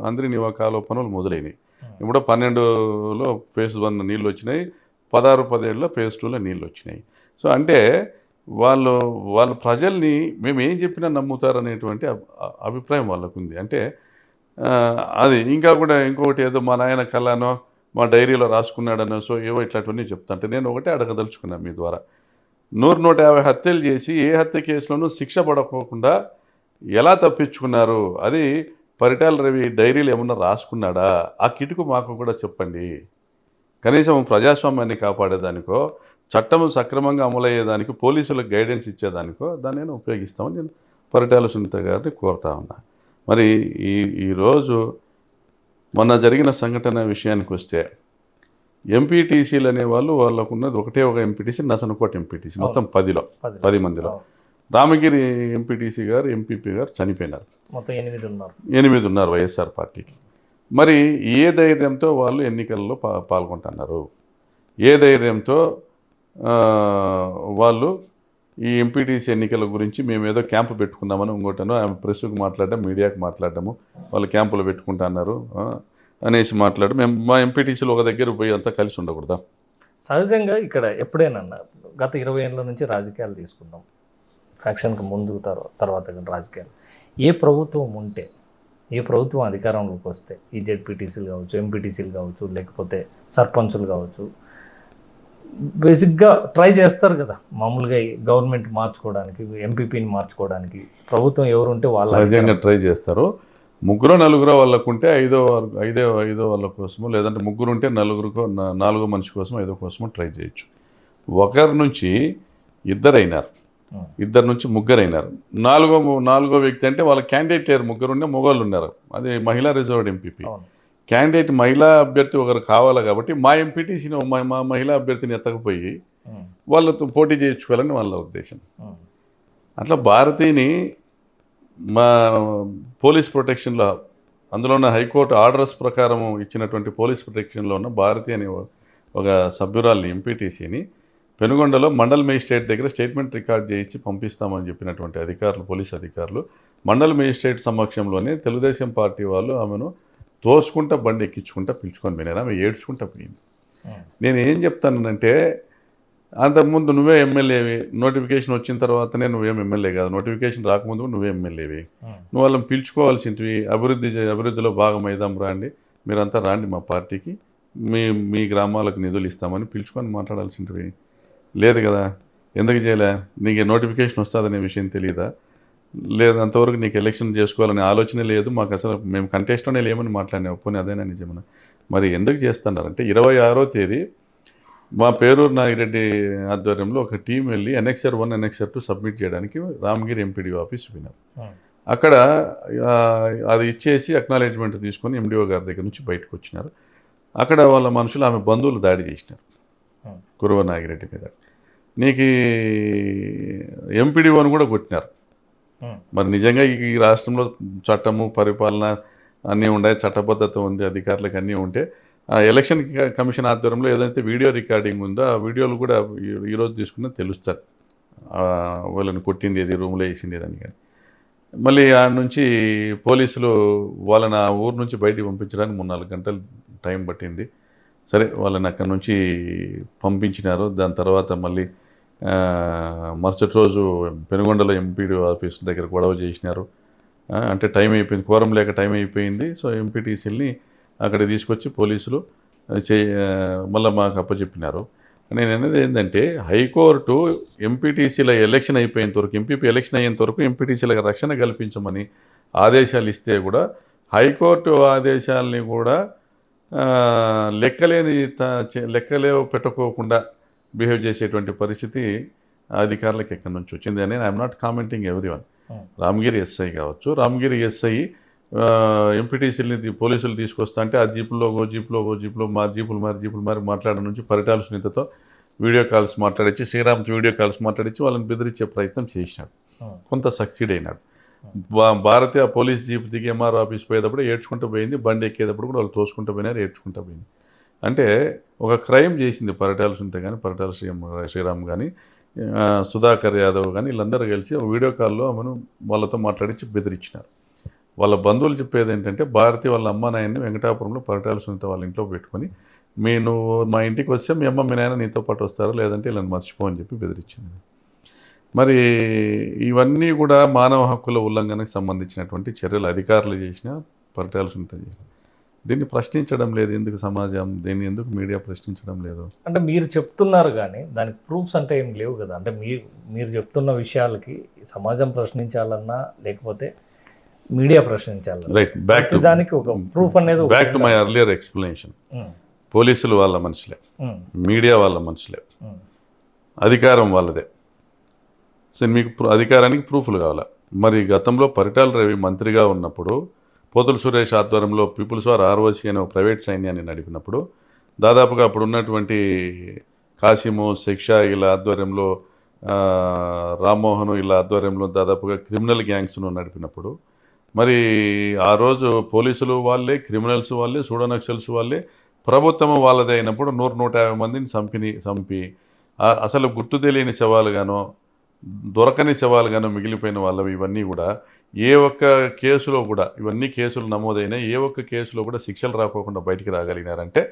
అందరి నివాకాల పనులు మొదలైనవి. ఇప్పుడు 12లో ఫేజ్ 1 నీళ్ళు వచ్చినాయి, 16, 17లో ఫేజ్ 2లో నీళ్ళు వచ్చినాయి. సో అంటే వాళ్ళు ప్రజల్ని మేము ఏం చెప్పినా నమ్ముతారనేటువంటి అభిప్రాయం వాళ్ళకు ఉంది. అంటే అది ఇంకా కూడా ఇంకొకటి ఏదో మా నాయన కళనో మా డైరీలో రాసుకున్నాడనో సో ఏవో ఇట్లాంటివన్నీ చెప్తా. అంటే నేను ఒకటే అడగదలుచుకున్నాను మీ ద్వారా, 150 హత్యలు చేసి ఏ హత్య కేసులోనూ శిక్ష పడకోకుండా ఎలా తప్పించుకున్నారు? అది పరిటాల రవి డైరీలు ఏమన్నా రాసుకున్నాడా? ఆ కిటుకు మాకు కూడా చెప్పండి. కనీసం ప్రజాస్వామ్యాన్ని కాపాడేదానికో, చట్టం సక్రమంగా అమలయ్యేదానికి పోలీసులకు గైడెన్స్ ఇచ్చేదానికో దాన్ని నేను ఉపయోగిస్తామని నేను పరిటాల సునీత గారిని కోరుతా ఉన్నా. మరి ఈరోజు మొన్న జరిగిన సంఘటన విషయానికి వస్తే ఎంపీటీసీలు అనేవాళ్ళు వాళ్ళకు ఉన్నది ఒకటే ఒక ఎంపీటీసీ, నసనకోట ఎంపీటీసీ, మొత్తం 10 మందిలో. రామగిరి ఎంపీటీసీ గారు, ఎంపీపీ గారు చనిపోయినారు. మొత్తం 8 ఉన్నారు వైఎస్ఆర్ పార్టీకి. మరి ఏ ధైర్యంతో వాళ్ళు ఎన్నికల్లో పాల్గొంటున్నారు? ఏ ధైర్యంతో వాళ్ళు ఈ ఎంపీటీసీ ఎన్నికల గురించి మేము ఏదో క్యాంపు పెట్టుకున్నామని ఇంకోటను ఆమె ప్రెస్కు మాట్లాడడం, మీడియాకు మాట్లాడటము, వాళ్ళు క్యాంపులు పెట్టుకుంటున్నారు, అనేసి మాట్లాడు. మేము మా ఎంపీటీసీలు ఒక దగ్గర పోయి అంతా కలిసి ఉండకూడదా? సహజంగా ఇక్కడ ఎప్పుడైనా గత 20 ఏళ్ళ నుంచి రాజకీయాలు తీసుకుందాం, ఫ్యాక్షన్కి ముందు తర్వాత రాజకీయాలు ఏ ప్రభుత్వం ఉంటే, ఏ ప్రభుత్వం అధికారంలోకి వస్తే ఈ జెడ్పీటీసీలు కావచ్చు, ఎంపీటీసీలు కావచ్చు, లేకపోతే సర్పంచులు కావచ్చు, బేసిక్గా ట్రై చేస్తారు కదా మామూలుగా ఈ గవర్నమెంట్ మార్చుకోవడానికి, ఎంపీపీని మార్చుకోవడానికి ప్రభుత్వం ఎవరు ఉంటే వాళ్ళ సహజంగా ట్రై చేస్తారు. ముగ్గురు నలుగురు వాళ్ళకుంటే ఐదో వాళ్ళ కోసమో, లేదంటే ముగ్గురు ఉంటే నలుగురికో నాలుగో మనిషి కోసం ఐదో కోసమో ట్రై చేయొచ్చు. ఒకరి నుంచి ఇద్దరైనారు, ఇద్దరు నుంచి ముగ్గురైనారు, నాలుగో వ్యక్తి అంటే వాళ్ళ క్యాండిడేట్ లేరు, ముగ్గురు ఉండే మొగోళ్ళు ఉన్నారు. అది మహిళా రిజర్వ్డ్ ఎంపీపీ క్యాండిడేట్ మహిళా అభ్యర్థి ఒకరు కావాలి కాబట్టి మా ఎంపీటీసీని మా మహిళా అభ్యర్థిని ఎత్తకపోయి వాళ్ళతో పోటీ చేయించుకోవాలని వాళ్ళ ఉద్దేశం. అట్లా భారతీని మా పోలీస్ ప్రొటెక్షన్లో, అందులో ఉన్న హైకోర్టు ఆర్డర్స్ ప్రకారం ఇచ్చినటువంటి పోలీస్ ప్రొటెక్షన్లో ఉన్న భారతి అనే ఒక సభ్యురాల్ని ఎంపీటీసీని పెనుగొండలో మండల్ మేజిస్ట్రేట్ దగ్గర స్టేట్మెంట్ రికార్డ్ చేయించి పంపిస్తామని చెప్పినటువంటి అధికారులు, పోలీస్ అధికారులు మండల్ మేజిస్ట్రేట్ సమక్షంలోనే తెలుగుదేశం పార్టీ వాళ్ళు ఆమెను తోసుకుంటా బండి ఎక్కించుకుంటా పిలుచుకొని పోయినారు. ఆమె ఏడ్చుకుంటా పోయింది. నేను ఏం చెప్తానంటే, అంతకుముందు నువ్వే ఎమ్మెల్యేవి, నోటిఫికేషన్ వచ్చిన తర్వాతనే నువ్వేం ఎమ్మెల్యే కాదు, నోటిఫికేషన్ రాకముందు నువ్వే ఎమ్మెల్యేవి, నువ్వు వాళ్ళని పిలుచుకోవాల్సింటివి. అభివృద్ధిలో భాగం అయిదాం రండి, మీరంతా రాండి మా పార్టీకి, మీ గ్రామాలకు నిధులు ఇస్తామని పిలుచుకొని మాట్లాడాల్సింటివి. లేదు కదా, ఎందుకు చేయలే? నీకు నోటిఫికేషన్ వస్తుందనే విషయం తెలియదా? లేదు, అంతవరకు నీకు ఎలక్షన్ చేసుకోవాలనే ఆలోచనే లేదు మాకు, అసలు మేము కంటెస్ట్లోనే లేమని మాట్లాడినావు. పోనీ అదేనా నిజమన్నా? మరి ఎందుకు చేస్తున్నారంటే 26వ తేదీ మా పేరూరు నాగిరెడ్డి ఆధ్వర్యంలో ఒక టీం వెళ్ళి NXR 1 NXR 2 సబ్మిట్ చేయడానికి రామగిరి ఎంపీడీఓ ఆఫీస్ పోయినారు. అక్కడ అది ఇచ్చేసి అక్నాలెడ్జ్మెంట్ తీసుకొని ఎండిఓ గారి దగ్గర నుంచి బయటకు వచ్చినారు. అక్కడ వాళ్ళ మనుషులు ఆమె బంధువులు దాడి చేసినారు కురువ నాగిరెడ్డి మీద. నీకు ఎంపీడీఓని కూడా కొట్టినారు. మరి నిజంగా ఈ రాష్ట్రంలో చట్టము, పరిపాలన అన్నీ ఉన్నాయి, చట్టబద్ధత ఉంది, అధికారులకు అన్నీ ఉంటే ఎలక్షన్ కమిషన్ ఆధ్వర్యంలో ఏదైతే వీడియో రికార్డింగ్ ఉందో ఆ వీడియోలు కూడా ఈరోజు తీసుకున్నా తెలుస్తారు, వాళ్ళని కొట్టింది ఏది, రూమ్లో వేసింది ఏదని. కానీ మళ్ళీ ఆ నుంచి పోలీసులు వాళ్ళని ఆ ఊరు నుంచి బయటికి పంపించడానికి 3-4 గంటలు టైం పట్టింది. సరే, వాళ్ళని అక్కడి నుంచి పంపించినారు. దాని తర్వాత మళ్ళీ మరుసటి రోజు పెనుగొండలో ఎంపీడీఓ ఆఫీస్ దగ్గర గొడవ చేసినారు. అంటే టైం అయిపోయింది, కోరం లేక టైం అయిపోయింది. సో ఎంపీటీసీలని అక్కడ తీసుకొచ్చి పోలీసులు మళ్ళీ మాకు అప్పచెప్పినారు. నేను అనేది ఏంటంటే, హైకోర్టు ఎంపీటీసీల ఎలక్షన్ అయిపోయేంత వరకు, ఎంపీపీ ఎలక్షన్ అయ్యేంత వరకు ఎంపీటీసీలకు రక్షణ కల్పించమని ఆదేశాలు ఇస్తే కూడా హైకోర్టు ఆదేశాలని కూడా లెక్కలే పెట్టుకోకుండా బిహేవ్ చేసేటువంటి పరిస్థితి అధికారులకు ఎక్కడి నుంచి వచ్చింది అని I'm not commenting everyone. Ramagiri SI కావచ్చు, రామగిరి ఎస్ఐ ఎంపీటీసీలని పోలీసులు తీసుకొస్తా అంటే ఆ జీపులో మా జీపులు మారి మాట్లాడడం నుంచి పరిటాల సునీతతో వీడియో కాల్స్ మాట్లాడించి, శ్రీరామ్తో వీడియో కాల్స్ మాట్లాడించి వాళ్ళని బెదిరించే ప్రయత్నం చేసినాడు. కొంత సక్సీడ్ అయినాడు. భారతీయ పోలీస్ జీప్ దిగి ఎంఆర్ఓ ఆఫీస్ పోయేటప్పుడు ఏడ్చుకుంటూ పోయింది, బండి ఎక్కేటప్పుడు కూడా వాళ్ళు తోసుకుంటూ పోయినారు, ఏడ్చుకుంటూ పోయింది. అంటే ఒక క్రైమ్ చేసింది పరిటాల సునీత కానీ, పరిటాల శ్రీరామ్ కానీ, సుధాకర్ యాదవ్ కానీ, వీళ్ళందరూ కలిసి వీడియో కాల్లో ఆమెను వాళ్ళతో మాట్లాడించి బెదిరించినారు. వాళ్ళ బంధువులు చెప్పేది ఏంటంటే, భారతి వాళ్ళ అమ్మ నాయన్ని వెంకటాపురంలో పరిటాల సునీత వాళ్ళ ఇంట్లో పెట్టుకొని, నువ్వు మా ఇంటికి వస్తే మీ అమ్మ మీ నాయన నీతో పాటు వస్తారు, లేదంటే ఇలా మర్చిపో అని చెప్పి బెదిరించింది. మరి ఇవన్నీ కూడా మానవ హక్కుల ఉల్లంఘనకు సంబంధించినటువంటి చర్యలు అధికారులు చేసిన, పరిటాల సునీత చేసిన. దీన్ని ప్రశ్నించడం లేదు ఎందుకు సమాజం, దీన్ని ఎందుకు మీడియా ప్రశ్నించడం లేదు? అంటే మీరు చెప్తున్నారు కానీ దానికి ప్రూఫ్స్ అంటే ఏం లేవు కదా. అంటే మీరు చెప్తున్న విషయాలకి సమాజం ప్రశ్నించాలన్నా లేకపోతే మీడియా ప్రశ్నించాలన్నా, రైట్, బ్యాక్ టు దానికి ఒక ప్రూఫ్ అనేది, back to my earlier explanation. పోలీసులు వాళ్ళ మనుషులే, మీడియా వాళ్ళ మనుషులే, అధికారం వాళ్ళదే. సో మీకు అధికారానికి ప్రూఫ్లు కావాలా? మరి గతంలో పరిటాల రవి మంత్రిగా ఉన్నప్పుడు పోతుల సురేష్ ఆధ్వర్యంలో పీపుల్స్ వార్ ROC అనే ప్రైవేట్ సైన్యాన్ని నడిపినప్పుడు, దాదాపుగా అప్పుడు ఉన్నటువంటి కాసిము, శిక్ష ఇలా ఆధ్వర్యంలో, రామ్మోహన్ ఇలా ఆధ్వర్యంలో దాదాపుగా క్రిమినల్ గ్యాంగ్స్ను నడిపినప్పుడు, మరి ఆ రోజు పోలీసులు వాళ్ళే, క్రిమినల్స్ వాళ్ళే, సూడో నక్సల్స్ వాళ్ళే, ప్రభుత్వం వాళ్ళదే అయినప్పుడు 100-150 మందిని చంపి అసలు గుర్తు తెలియని శవాలుగానో, దొరకని శవాలుగానో మిగిలిపోయిన వాళ్ళవి ఇవన్నీ కూడా ఏ ఒక్క కేసులో కూడా ఇవన్నీ కేసులు నమోదైనా ఏ ఒక్క కేసులో కూడా శిక్షలు రాకోకుండా బయటికి రాగలిగినారంటే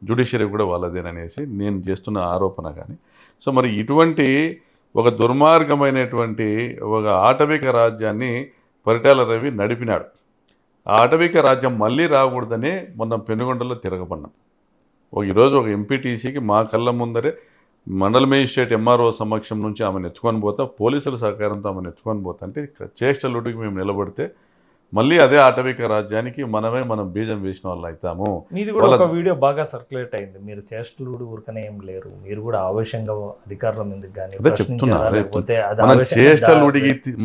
జ్యుడిషియరీ కూడా వాళ్ళదేననేసి నేను చేస్తున్న ఆరోపణ. కానీ సో మరి ఇటువంటి ఒక దుర్మార్గమైనటువంటి ఒక ఆటవిక రాజ్యాన్ని పరిటాల రవి నడిపినాడు. ఆ ఆటవిక రాజ్యం మళ్ళీ రాకూడదనే మొన్న పెనుగొండలో తిరగబడినాం. ఈరోజు ఒక ఎంపీటీసీకి మా కళ్ళ ముందరే మండల మేజిస్ట్రేట్ ఎంఆర్ఓ సమక్షం నుంచి ఆమెను ఎత్తుకొని పోతా, పోలీసుల సహకారంతో ఆమెను ఎత్తుకొని పోతా అంటే చేష్టలుడికి మేము నిలబడితే మళ్ళీ అదే ఆటవిక రాజ్యానికి మనం బీజం వేసిన వాళ్ళు అవుతాము. మీది కూడా ఒక వీడియో బాగా సర్క్యులేట్ అయింది. మీరు చేష్టలుడు ఊరికనే ఏం లేరు, మీరు కూడా ఆవేశంగా అధికారుల మీదకి కానీ అదే చెప్తున్నా.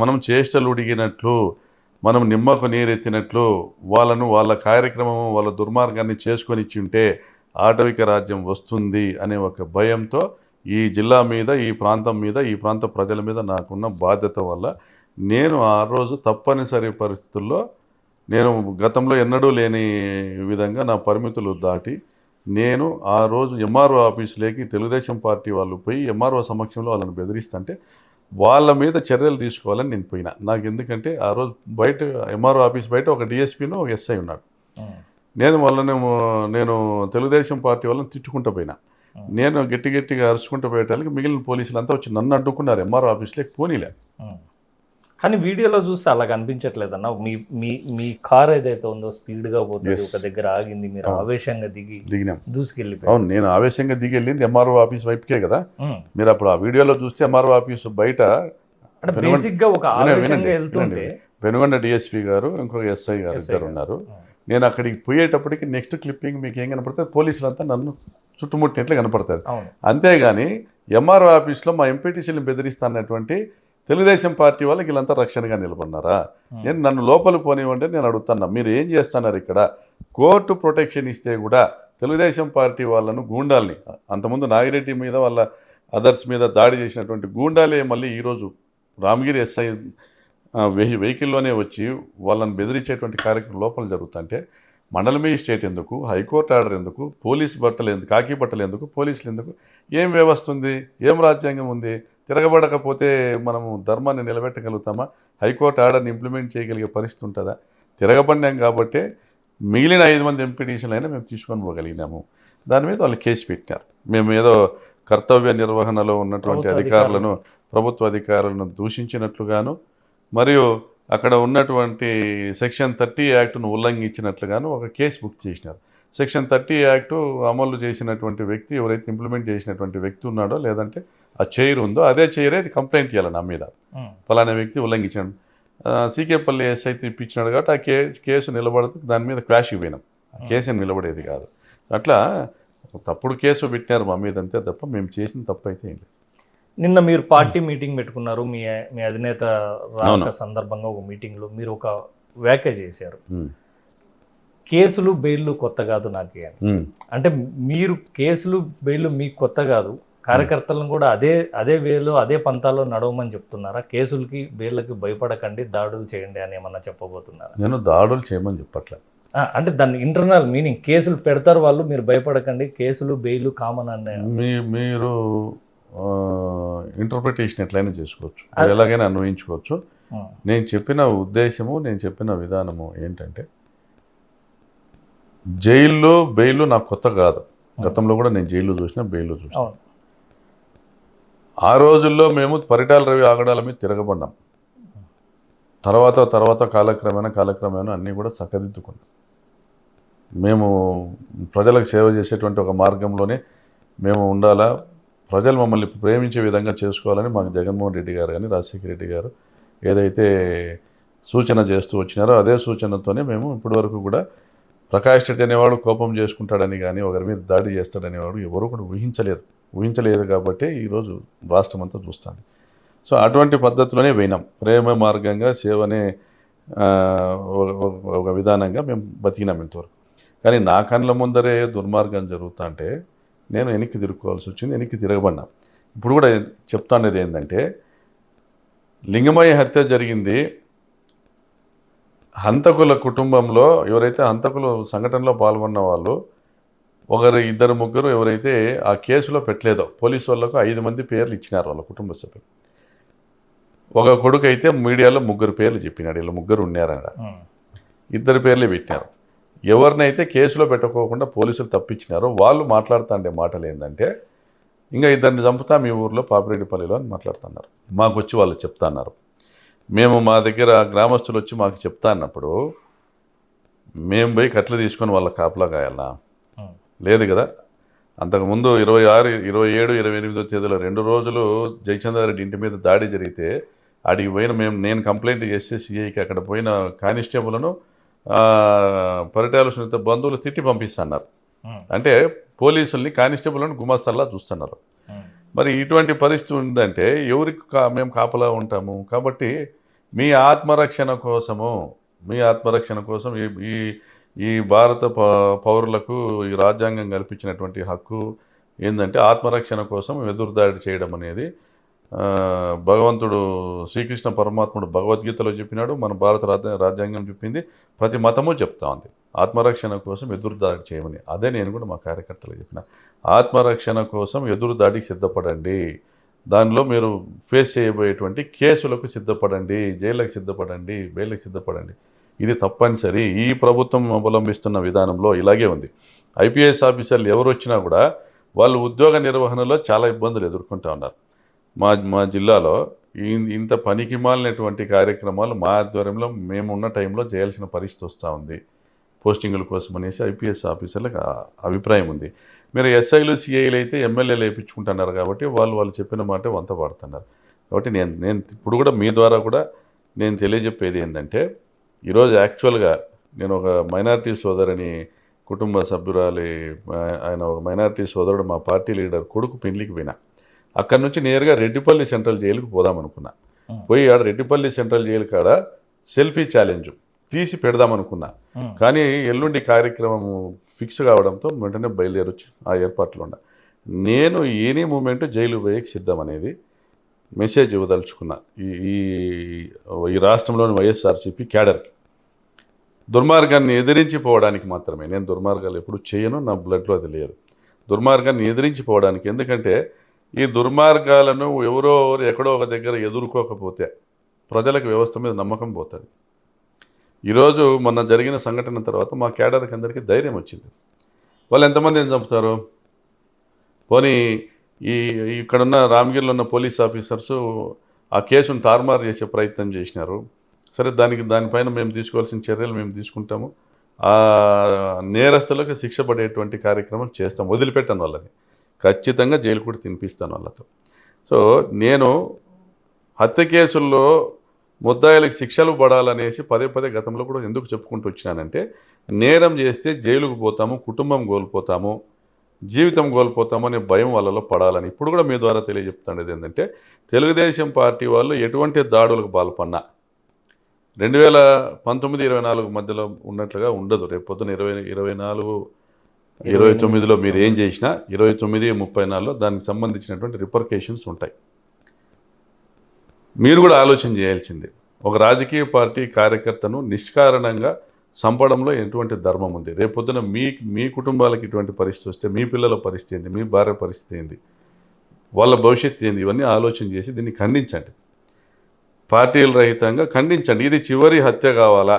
మనం చేష్టలు ఉడిగినట్లు, మనం నిమ్మకు నీరెత్తినట్లు వాళ్ళ కార్యక్రమం వాళ్ళ దుర్మార్గాన్ని చేసుకొని ఇచ్చి ఉంటే ఆటవిక రాజ్యం వస్తుంది అనే ఒక భయంతో ఈ జిల్లా మీద, ఈ ప్రాంతం మీద, ఈ ప్రాంత ప్రజల మీద నాకున్న బాధ్యత వల్ల నేను ఆ రోజు తప్పనిసరి పరిస్థితుల్లో నేను గతంలో ఎన్నడూ లేని విధంగా నా పరిమితులు దాటి నేను ఆ రోజు ఎంఆర్ఓ ఆఫీసులోకి తెలుగుదేశం పార్టీ వాళ్ళు పోయి ఎంఆర్ఓ సమక్షంలో వాళ్ళని బెదిరిస్తుంటే వాళ్ళ మీద చర్యలు తీసుకోవాలని నేను పోయినా. నాకు ఎందుకంటే ఆ రోజు బయట ఎంఆర్ఓ ఆఫీస్ బయట ఒక డిఎస్పీను ఒక ఎస్ఐ ఉన్నాడు. నేను తెలుగుదేశం పార్టీ వాళ్ళని తిట్టుకుంటూ పోయినా. నేను గట్టిగా అరుచుకుంటూ పోయేటానికి మిగిలిన పోలీసులు అంతా వచ్చి నన్ను అడ్డుకున్నారు. ఎంఆర్ఓ ఆఫీస్లోకి పోనీలే. కానీ వీడియోలో చూస్తే అలా కనిపించట్లేదన్న. మీ కార్ ఏదైతే ఉందో స్పీడ్గా పోతుంది, ఒక దగ్గర ఆగింది, మీరు ఆవేశంగా దిగినాం, దూసుకెళ్ళి. అవును, నేను ఆవేశంగా దిగి వెళ్ళింది ఎంఆర్ఓ ఆఫీస్ వైపుకే కదా. మీరు అప్పుడు ఆ వీడియోలో చూస్తే ఎంఆర్ఓ ఆఫీస్ బయట బేసిక్గా ఒక ఆవేశంగా వెళ్తుంటే పెనుగొండ డిఎస్పీ గారు ఇంకొక ఎస్ఐ గారు ఇద్దరు ఉన్నారు. నేను అక్కడికి పోయేటప్పటికి నెక్స్ట్ క్లిప్పింగ్ మీకు ఏం కనపడుతుంది, పోలీసులంతా నన్ను చుట్టుముట్టినట్లు కనపడుతుంది. అంతేగాని ఎంఆర్ఓ ఆఫీస్లో మా ఎంపీటీసీని బెదిరిస్తానటువంటి తెలుగుదేశం పార్టీ వాళ్ళకి వీళ్ళంతా రక్షణగా నిలబడినారా? నేను నన్ను లోపల పోనివ్వండి నేను అడుగుతున్నా. మీరు ఏం చేస్తున్నారు ఇక్కడ? కోర్టు ప్రొటెక్షన్ ఇస్తే కూడా తెలుగుదేశం పార్టీ వాళ్ళను గూండాల్ని, అంతకుముందు నాగిరెడ్డి మీద వాళ్ళ అదర్స్ మీద దాడి చేసినటువంటి గూండాలే మళ్ళీ ఈరోజు రామగిరి ఎస్ఐ వెహికల్లోనే వచ్చి వాళ్ళని బెదిరించేటువంటి కార్యక్రమం లోపల జరుగుతుంటే మండల మేజిస్ట్రేట్ ఎందుకు, హైకోర్టు ఆర్డర్ ఎందుకు, పోలీస్ బట్టలు ఎందుకు, కాకి బట్టలు ఎందుకు, పోలీసులు ఎందుకు? ఏం వ్యవస్థ ఉంది? ఏం రాజ్యాంగం ఉంది? తిరగబడకపోతే మనము ధర్మాన్ని నిలబెట్టగలుగుతామా? హైకోర్టు ఆర్డర్ని ఇంప్లిమెంట్ చేయగలిగే పరిస్థితి ఉంటుందా? తిరగబడినాం కాబట్టే మిగిలిన 5 మంది ఎంపీటీసీలు అయినా మేము తీసుకొని పోగలిగినాము. దాని మీద వాళ్ళు కేసు పెట్టారు. మేము ఏదో కర్తవ్య నిర్వహణలో ఉన్నటువంటి అధికారులను, ప్రభుత్వ అధికారులను దూషించినట్లుగాను, మరియు అక్కడ ఉన్నటువంటి సెక్షన్ 30 యాక్ట్ను ఉల్లంఘించినట్లుగాను ఒక కేసు బుక్ చేసినారు. సెక్షన్ 30 యాక్టు అమలు చేసినటువంటి వ్యక్తి, ఎవరైతే ఇంప్లిమెంట్ చేసినటువంటి వ్యక్తి ఉన్నాడో, లేదంటే ఆ చైర్ ఉందో అదే చైరే కంప్లైంట్ చేయాలి నా మీద, ఫలానా వ్యక్తి ఉల్లంఘించాడు. సీకేపల్లి ఎస్ఐ ఇప్పించినాడు కాబట్టి ఆ కేసు నిలబడదు. దాని మీద క్వాష్ ఇవ్వనాం. కేసు ఏం నిలబడేది కాదు. అట్లా తప్పుడు కేసు పెట్టినారు మా మీద, అంతే తప్ప మేము చేసిన తప్పు అయితే ఏం లేదు. నిన్న మీరు పార్టీ మీటింగ్ పెట్టుకున్నారు. మీ అధినేత రాక సందర్భంగా ఒక మీటింగ్లో మీరు ఒక వ్యాఖ్య చేశారు. కేసులు బెయిల్లు కొత్త కాదు నాకు అని. అంటే మీరు కేసులు బెయిల్లు మీకు కొత్త కాదు, కార్యకర్తలను కూడా అదే వేలో అదే పంతాల్లో నడవమని చెప్తున్నారా? కేసులకి బెయిళ్ళకి భయపడకండి, దాడులు చేయండి అని ఏమన్నా చెప్పబోతున్నారా? నేను దాడులు చేయమని చెప్పట్లేదు. అంటే దాన్ని ఇంటర్నల్ మీనింగ్, కేసులు పెడతారు వాళ్ళు, మీరు భయపడకండి, కేసులు బెయిల్ కామన్ అనే మీరు ఇంటర్ప్రిటేషన్ ఎట్లయినా చేసుకోవచ్చు, ఎలాగైనా అన్వయించుకోవచ్చు. నేను చెప్పిన ఉద్దేశము, నేను చెప్పిన విధానము ఏంటంటే, జైల్లో బెయిల్ నాకు కొత్త కాదు. గతంలో కూడా నేను జైల్లో చూసిన, బెయిల్లో చూసిన. ఆ రోజుల్లో మేము పరిటాల రవి ఆగడాల మీద తిరగబడ్డాం. తర్వాత కాలక్రమేణా అన్నీ కూడా చక్కదిద్దుకున్నాం. మేము ప్రజలకు సేవ చేసేటువంటి ఒక మార్గంలోనే మేము ఉండాలా, ప్రజలు మమ్మల్ని ప్రేమించే విధంగా చేసుకోవాలని మాకు జగన్మోహన్ రెడ్డి గారు కానీ రాజశేఖర రెడ్డి గారు ఏదైతే సూచన చేస్తూ వచ్చినారో అదే సూచనతోనే మేము ఇప్పటివరకు కూడా ప్రకాష్ రెడ్డి అనేవాడు కోపం చేసుకుంటాడని కానీ, ఒకరి మీద దాడి చేస్తాడనేవాడు ఎవరు కూడా ఊహించలేదు కాబట్టి ఈరోజు రాష్ట్రం అంతా చూస్తాను. సో అటువంటి పద్ధతిలోనే పోయినాం. ప్రేమ మార్గంగా, సేవనే ఒక విధానంగా మేము బతికినాం ఇంతవరకు. కానీ నా కళ్ళ ముందరే దుర్మార్గం జరుగుతుంటే నేను వెనక్కి తిరుక్కోవాల్సి వచ్చింది, వెనక్కి తిరగబడినా. ఇప్పుడు కూడా చెప్తానేది ఏంటంటే, లింగమయ్య హత్య జరిగింది. హంతకుల కుటుంబంలో ఎవరైతే హంతకులు సంఘటనలో పాల్గొన్న వాళ్ళు ఇద్దరు ముగ్గురు ఎవరైతే ఆ కేసులో పెట్టలేదో పోలీసు వాళ్ళకు 5 మంది పేర్లు ఇచ్చినారు వాళ్ళ కుటుంబ సభ్యులు. ఒక కొడుకు అయితే మీడియాలో 3 పేర్లు చెప్పినాడు, వీళ్ళు 3 ఉన్నారన్నాడు. 2 పేర్లే పెట్టినారు. ఎవరినైతే కేసులో పెట్టుకోకుండా పోలీసులు తప్పించినారో వాళ్ళు మాట్లాడుతుండే మాటలు ఏంటంటే, ఇంకా 2 చంపుతా మీ ఊర్లో పాపిరెడ్డిపల్లిలో అని మాట్లాడుతున్నారు. మాకు వచ్చి వాళ్ళు చెప్తున్నారు. మేము మా దగ్గర గ్రామస్తులు వచ్చి మాకు చెప్తా అన్నప్పుడు మేము పోయి కట్లు తీసుకొని వాళ్ళ కాపలా కాయాలనా? లేదు కదా. అంతకుముందు 26, 27, 28వ తేదీలో 2 రోజులు జయచంద్రారెడ్డి ఇంటి మీద దాడి జరిగితే ఆడికి పోయిన నేను కంప్లైంట్ చేస్తే సిఐకి అక్కడ పోయిన కానిస్టేబుల్ను పరిటాల సునీత బంధువులు తిట్టి పంపిస్తున్నారు. అంటే పోలీసుల్ని కానిస్టేబుల్ని గుమాస్తాల్లా చూస్తున్నారు. మరి ఇటువంటి పరిస్థితి ఉందంటే ఎవరికి మేము కాపలా ఉంటాము? కాబట్టి మీ ఆత్మరక్షణ కోసం ఈ భారత పౌరులకు ఈ రాజ్యాంగం కల్పించినటువంటి హక్కు ఏంటంటే ఆత్మరక్షణ కోసం ఎదురుదాడి చేయడం అనేది భగవంతుడు శ్రీకృష్ణ పరమాత్ముడు భగవద్గీతలో చెప్పినాడు, మన భారత రాజ్యాంగం చెప్పింది, ప్రతి మతము చెప్తా ఉంది ఆత్మరక్షణ కోసం ఎదురుదాడి చేయమని. అదే నేను కూడా మా కార్యకర్తలకు చెప్పిన, ఆత్మరక్షణ కోసం ఎదురుదాడికి సిద్ధపడండి, దానిలో మీరు ఫేస్ చేయబోయేటువంటి కేసులకు సిద్ధపడండి, జైళ్ళకి సిద్ధపడండి, బెయిల్కి సిద్ధపడండి. ఇది తప్పనిసరి. ఈ ప్రభుత్వం అవలంబిస్తున్న విధానంలో ఇలాగే ఉంది. ఐపీఎస్ ఆఫీసర్లు ఎవరు వచ్చినా కూడా వాళ్ళు ఉద్యోగ నిర్వహణలో చాలా ఇబ్బందులు ఎదుర్కొంటూ ఉన్నారు. మా జిల్లాలో ఇంత పనికి మాలినటువంటి కార్యక్రమాలు మా ఆధ్వర్యంలో మేము ఉన్న టైంలో చేయాల్సిన పరిస్థితి వస్తూ ఉంది పోస్టింగుల కోసం అనేసి ఐపీఎస్ ఆఫీసర్లకు అభిప్రాయం ఉంది. మీరు ఎస్ఐలు సిఐలు అయితే ఎమ్మెల్యేలు వేయించుకుంటున్నారు కాబట్టి వాళ్ళు చెప్పిన మాట వంత పాడుతున్నారు. కాబట్టి నేను ఇప్పుడు కూడా మీ ద్వారా కూడా నేను తెలియజెప్పేది ఏంటంటే, ఈరోజు యాక్చువల్గా నేను ఒక మైనారిటీ సోదరుని కుటుంబ సభ్యురాలి, ఆయన ఒక మైనారిటీ సోదరుడు మా పార్టీ లీడర్ కొడుకు పెళ్లికి పోయినా, అక్కడి నుంచి నేరుగా రెడ్డిపల్లి సెంట్రల్ జైలుకు పోదామనుకున్నా. పోయి ఆడ రెడ్డిపల్లి సెంట్రల్ జైలు కాడ సెల్ఫీ ఛాలెంజ్ తీసి పెడదామనుకున్నా. కానీ ఎల్లుండి కార్యక్రమం ఫిక్స్ కావడంతో వెంటనే బయలుదేరొచ్చు ఆ ఏర్పాట్లు ఉండ. నేను ఎనీ మూమెంట్ జైలు పోయేకి సిద్ధం అనేది మెసేజ్ ఇవ్వదలుచుకున్నా ఈ రాష్ట్రంలోని వైఎస్ఆర్సీపీ క్యాడర్కి. దుర్మార్గాన్ని ఎదిరించిపోవడానికి మాత్రమే. నేను దుర్మార్గాలు ఎప్పుడు చేయను, నా బ్లడ్లో అది లేదు. దుర్మార్గాన్ని ఎదిరించిపోవడానికి. ఎందుకంటే ఈ దుర్మార్గాలను ఎవరో ఎక్కడో ఒక దగ్గర ఎదుర్కోకపోతే ప్రజలకు వ్యవస్థ మీద నమ్మకం పోతుంది. ఈరోజు మొన్న జరిగిన సంఘటన తర్వాత మా క్యాడర్కి అందరికీ ధైర్యం వచ్చింది. వాళ్ళు ఎంతమందిని చంపుతారు? పోనీ ఇక్కడున్న రామగిరిలో ఉన్న పోలీస్ ఆఫీసర్సు ఆ కేసును తారుమారు చేసే ప్రయత్నం చేసినారు. సరే, దానిపైన మేము తీసుకోవాల్సిన చర్యలు మేము తీసుకుంటాము. ఆ నేరస్తులకు శిక్ష పడేటువంటి కార్యక్రమం చేస్తాం. వదిలిపెట్టాను వాళ్ళని, ఖచ్చితంగా జైలు కూడా తినిపిస్తాను వాళ్ళతో. సో నేను హత్య కేసుల్లో ముద్దాయిలకు శిక్షలు పడాలనేసి పదే గతంలో కూడా ఎందుకు చెప్పుకుంటూ వచ్చినానంటే, నేరం చేస్తే జైలుకు పోతాము, కుటుంబం కోల్పోతాము, జీవితం కోల్పోతాము అనే భయం వాళ్ళలో పడాలని ఇప్పుడు కూడా మీ ద్వారా తెలియజెప్తానేది ఏంటంటే, తెలుగుదేశం పార్టీ వాళ్ళు ఎటువంటి దాడులకు పాల్పన్నా 2019-24 మధ్యలో ఉన్నట్లుగా ఉండదు. రేపు పొద్దున 29లో మీరు ఏం చేసినా 29-34లో దానికి సంబంధించినటువంటి రిపర్కేషన్స్ ఉంటాయి. మీరు కూడా ఆలోచన చేయాల్సింది, ఒక రాజకీయ పార్టీ కార్యకర్తను నిష్కారణంగా చంపడంలో ఎటువంటి ధర్మం ఉంది? రేపొద్దున మీ కుటుంబాలకు ఇటువంటి పరిస్థితి వస్తే మీ పిల్లల పరిస్థితి ఏంది, మీ భార్య పరిస్థితి ఏంది, వాళ్ళ భవిష్యత్తు ఏంది? ఇవన్నీ ఆలోచన చేసి దీన్ని ఖండించండి, పార్టీల రహితంగా ఖండించండి. ఇది చివరి హత్య కావాలా?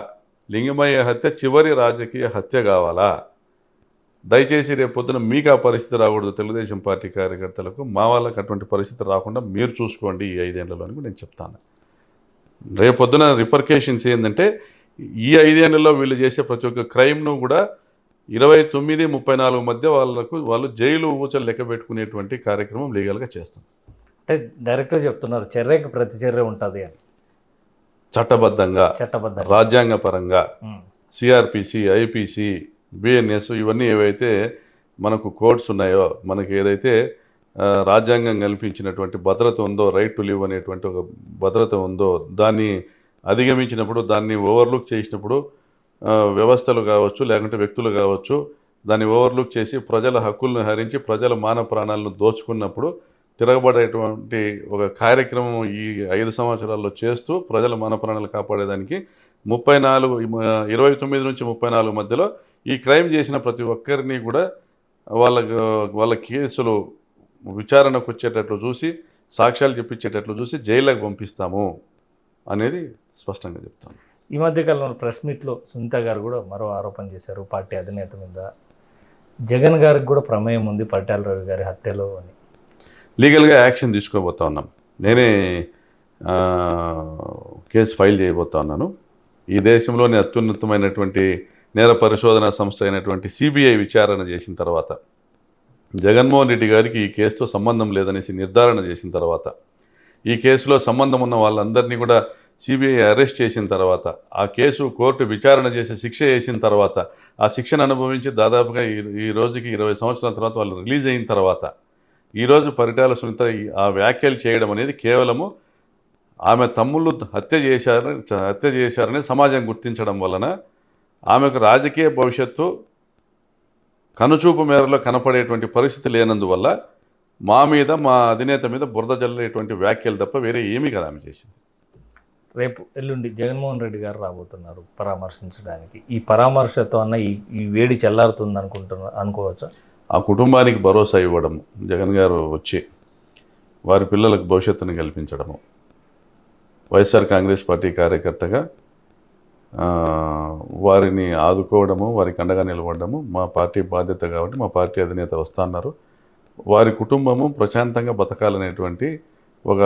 లింగమయ్య హత్య చివరి రాజకీయ హత్య కావాలా? దయచేసి రేపొద్దున మీకు ఆ పరిస్థితి రాకూడదు. తెలుగుదేశం పార్టీ కార్యకర్తలకు, మా వాళ్ళకి అటువంటి పరిస్థితి రాకుండా మీరు చూసుకోండి ఈ 5 ఏళ్లలో అని నేను చెప్తాను. రేపొద్దున రిపర్కేషన్స్ ఏంటంటే, ఈ 5 ఏళ్లలో వీళ్ళు చేసే ప్రతి ఒక్క క్రైమ్ను కూడా 29-34 మధ్య వాళ్ళు జైలు ఊచలు లెక్క పెట్టుకునేటువంటి కార్యక్రమం లీగల్గా చేస్తాం. అంటే డైరెక్ట్గా చెప్తున్నారు, చర్యకి ప్రతి చర్య ఉంటుంది అని. చట్టబద్ధంగా, రాజ్యాంగపరంగా సిఆర్పిసి, ఐపీసీ, బిఎన్ఎస్ ఇవన్నీ ఏవైతే మనకు కోడ్స్ ఉన్నాయో, మనకి ఏదైతే రాజ్యాంగం కల్పించినటువంటి భద్రత ఉందో, రైట్ టు లివ్ అనేటువంటి ఒక భద్రత ఉందో, దాన్ని అధిగమించినప్పుడు, దాన్ని ఓవర్లుక్ చేసినప్పుడు వ్యవస్థలు కావచ్చు, లేకుంటే వ్యక్తులు కావచ్చు, దాన్ని ఓవర్లుక్ చేసి ప్రజల హక్కులను హరించి ప్రజల మాన ప్రాణాలను దోచుకున్నప్పుడు తిరగబడేటువంటి ఒక కార్యక్రమం ఈ 5 సంవత్సరాల్లో చేస్తూ ప్రజల మాన ప్రాణాలు కాపాడేదానికి 29-34 మధ్యలో ఈ క్రైమ్ చేసిన ప్రతి ఒక్కరిని కూడా వాళ్ళ కేసులు విచారణకు వచ్చేటట్లు చూసి సాక్ష్యాలు చెప్పించేటట్లు చూసి జైల్లోకి పంపిస్తాము అనేది స్పష్టంగా చెప్తాను. ఈ మధ్యకాలంలో ప్రెస్ మీట్లో సునీత గారు కూడా మరో ఆరోపణ చేశారు పార్టీ అధినేత మీద, జగన్ గారికి కూడా ప్రమేయం ఉంది పరిటాల రవి గారి హత్యలో అని. లీగల్గా యాక్షన్ తీసుకోబోతా ఉన్నాం. నేనే కేసు ఫైల్ చేయబోతా ఉన్నాను. ఈ దేశంలోని అత్యున్నతమైనటువంటి నేర పరిశోధన సంస్థ అయినటువంటి సిబిఐ విచారణ చేసిన తర్వాత, జగన్మోహన్ రెడ్డి గారికి ఈ కేసుతో సంబంధం లేదనేసి నిర్ధారణ చేసిన తర్వాత, ఈ కేసులో సంబంధం ఉన్న వాళ్ళందరినీ కూడా సిబిఐ అరెస్ట్ చేసిన తర్వాత, ఆ కేసు కోర్టు విచారణ చేసి శిక్ష వేసిన తర్వాత, ఆ శిక్షను అనుభవించి దాదాపుగా ఈ రోజుకి 20 సంవత్సరాల తర్వాత వాళ్ళు రిలీజ్ అయిన తర్వాత, ఈరోజు పరిటాల సునీత ఆ వ్యాఖ్యలు చేయడం అనేది కేవలము ఆమె తమ్ముళ్ళు హత్య చేశారని సమాజం గుర్తించడం వలన ఆమెకు రాజకీయ భవిష్యత్తు కనుచూపు మేరలో కనపడేటువంటి పరిస్థితి లేనందువల్ల మా మీద, మా అధినేత మీద బురద జల్లేటువంటి వ్యాఖ్యలు తప్ప వేరే ఏమీ కదా ఆమె చేసింది. రేపు ఎల్లుండి జగన్మోహన్ రెడ్డి గారు రాబోతున్నారు పరామర్శించడానికి. ఈ పరామర్శతో అన్న ఈ వేడి చల్లారుతుంది అనుకోవచ్చా? ఆ కుటుంబానికి భరోసా ఇవ్వడం, జగన్ గారు వచ్చి వారి పిల్లలకు భవిష్యత్తును కల్పించడము, వైఎస్ఆర్ కాంగ్రెస్ పార్టీ కార్యకర్తగా వారిని ఆదుకోవడము, వారికి అండగా నిలబడము మా పార్టీ బాధ్యత. కాబట్టి మా పార్టీ అధినేత వస్తున్నారు, వారి కుటుంబము ప్రశాంతంగా బతకాలనేటువంటి ఒక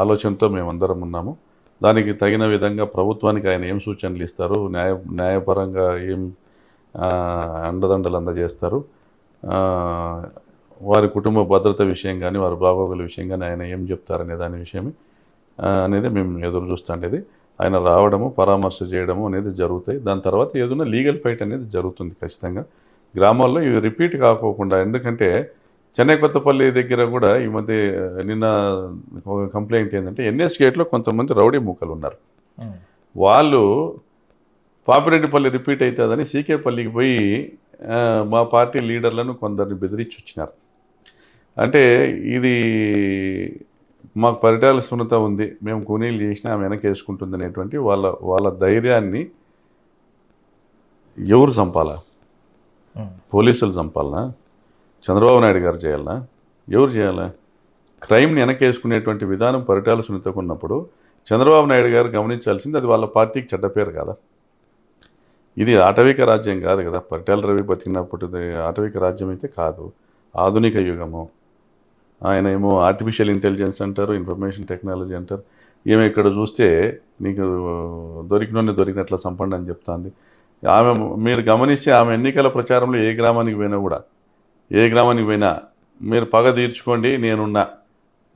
ఆలోచనతో మేమందరం ఉన్నాము. దానికి తగిన విధంగా ప్రభుత్వానికి ఆయన ఏం సూచనలు ఇస్తారు, న్యాయపరంగా ఏం అండదండలు అందజేస్తారు, వారి కుటుంబ భద్రత విషయం కానీ వారి బాగోగుల విషయం కానీ ఆయన ఏం చెప్తారనే దాని విషయమే అనేది మేము ఎదురు చూస్తుండేది. ఆయన రావడము, పరామర్శ చేయడము అనేది జరుగుతాయి. దాని తర్వాత ఏదైనా లీగల్ ఫైట్ అనేది జరుగుతుంది ఖచ్చితంగా గ్రామాల్లో. ఇవి రిపీట్ కాకోకుండా, ఎందుకంటే చెన్నై కొత్తపల్లి దగ్గర కూడా ఈ మధ్య నిన్న ఒక కంప్లైంట్ ఏంటంటే ఎన్ఎస్ గేట్లో కొంతమంది రౌడీ మూకలు ఉన్నారు. వాళ్ళు పాపిరెడ్డిపల్లి రిపీట్ అవుతుందని సీకేపల్లికి పోయి మా పార్టీ లీడర్లను కొందరిని బెదిరించి వచ్చినారు. అంటే ఇది మాకు పరిటాల సునీత ఉంది, మేము కూనీలు చేసినా ఆమె వెనకేసుకుంటుంది అనేటువంటి వాళ్ళ ధైర్యాన్ని ఎవరు చంపాలా? పోలీసులు చంపాలనా? చంద్రబాబు నాయుడు గారు చేయాలనా? ఎవరు చేయాలా? క్రైమ్ని వెనకేసుకునేటువంటి విధానం పరిటాల సునీతకు ఉన్నప్పుడు చంద్రబాబు నాయుడు గారు గమనించాల్సింది అది వాళ్ళ పార్టీకి చెడ్డ పేరు కదా. ఇది ఆటవిక రాజ్యం కాదు కదా. పరిటాల రవి బతికినప్పుడు ఆటవిక రాజ్యం అయితే కాదు, ఆధునిక యుగము. ఆయన ఏమో ఆర్టిఫిషియల్ ఇంటెలిజెన్స్ అంటారు, ఇన్ఫర్మేషన్ టెక్నాలజీ అంటారు. ఏమో ఇక్కడ చూస్తే నీకు దొరికినట్లు సంపండి అని చెప్తాంది ఆమె. మీరు గమనిస్తే ఆమె ఎన్నికల ప్రచారంలో ఏ గ్రామానికి పోయినా మీరు పగ తీర్చుకోండి నేనున్నా,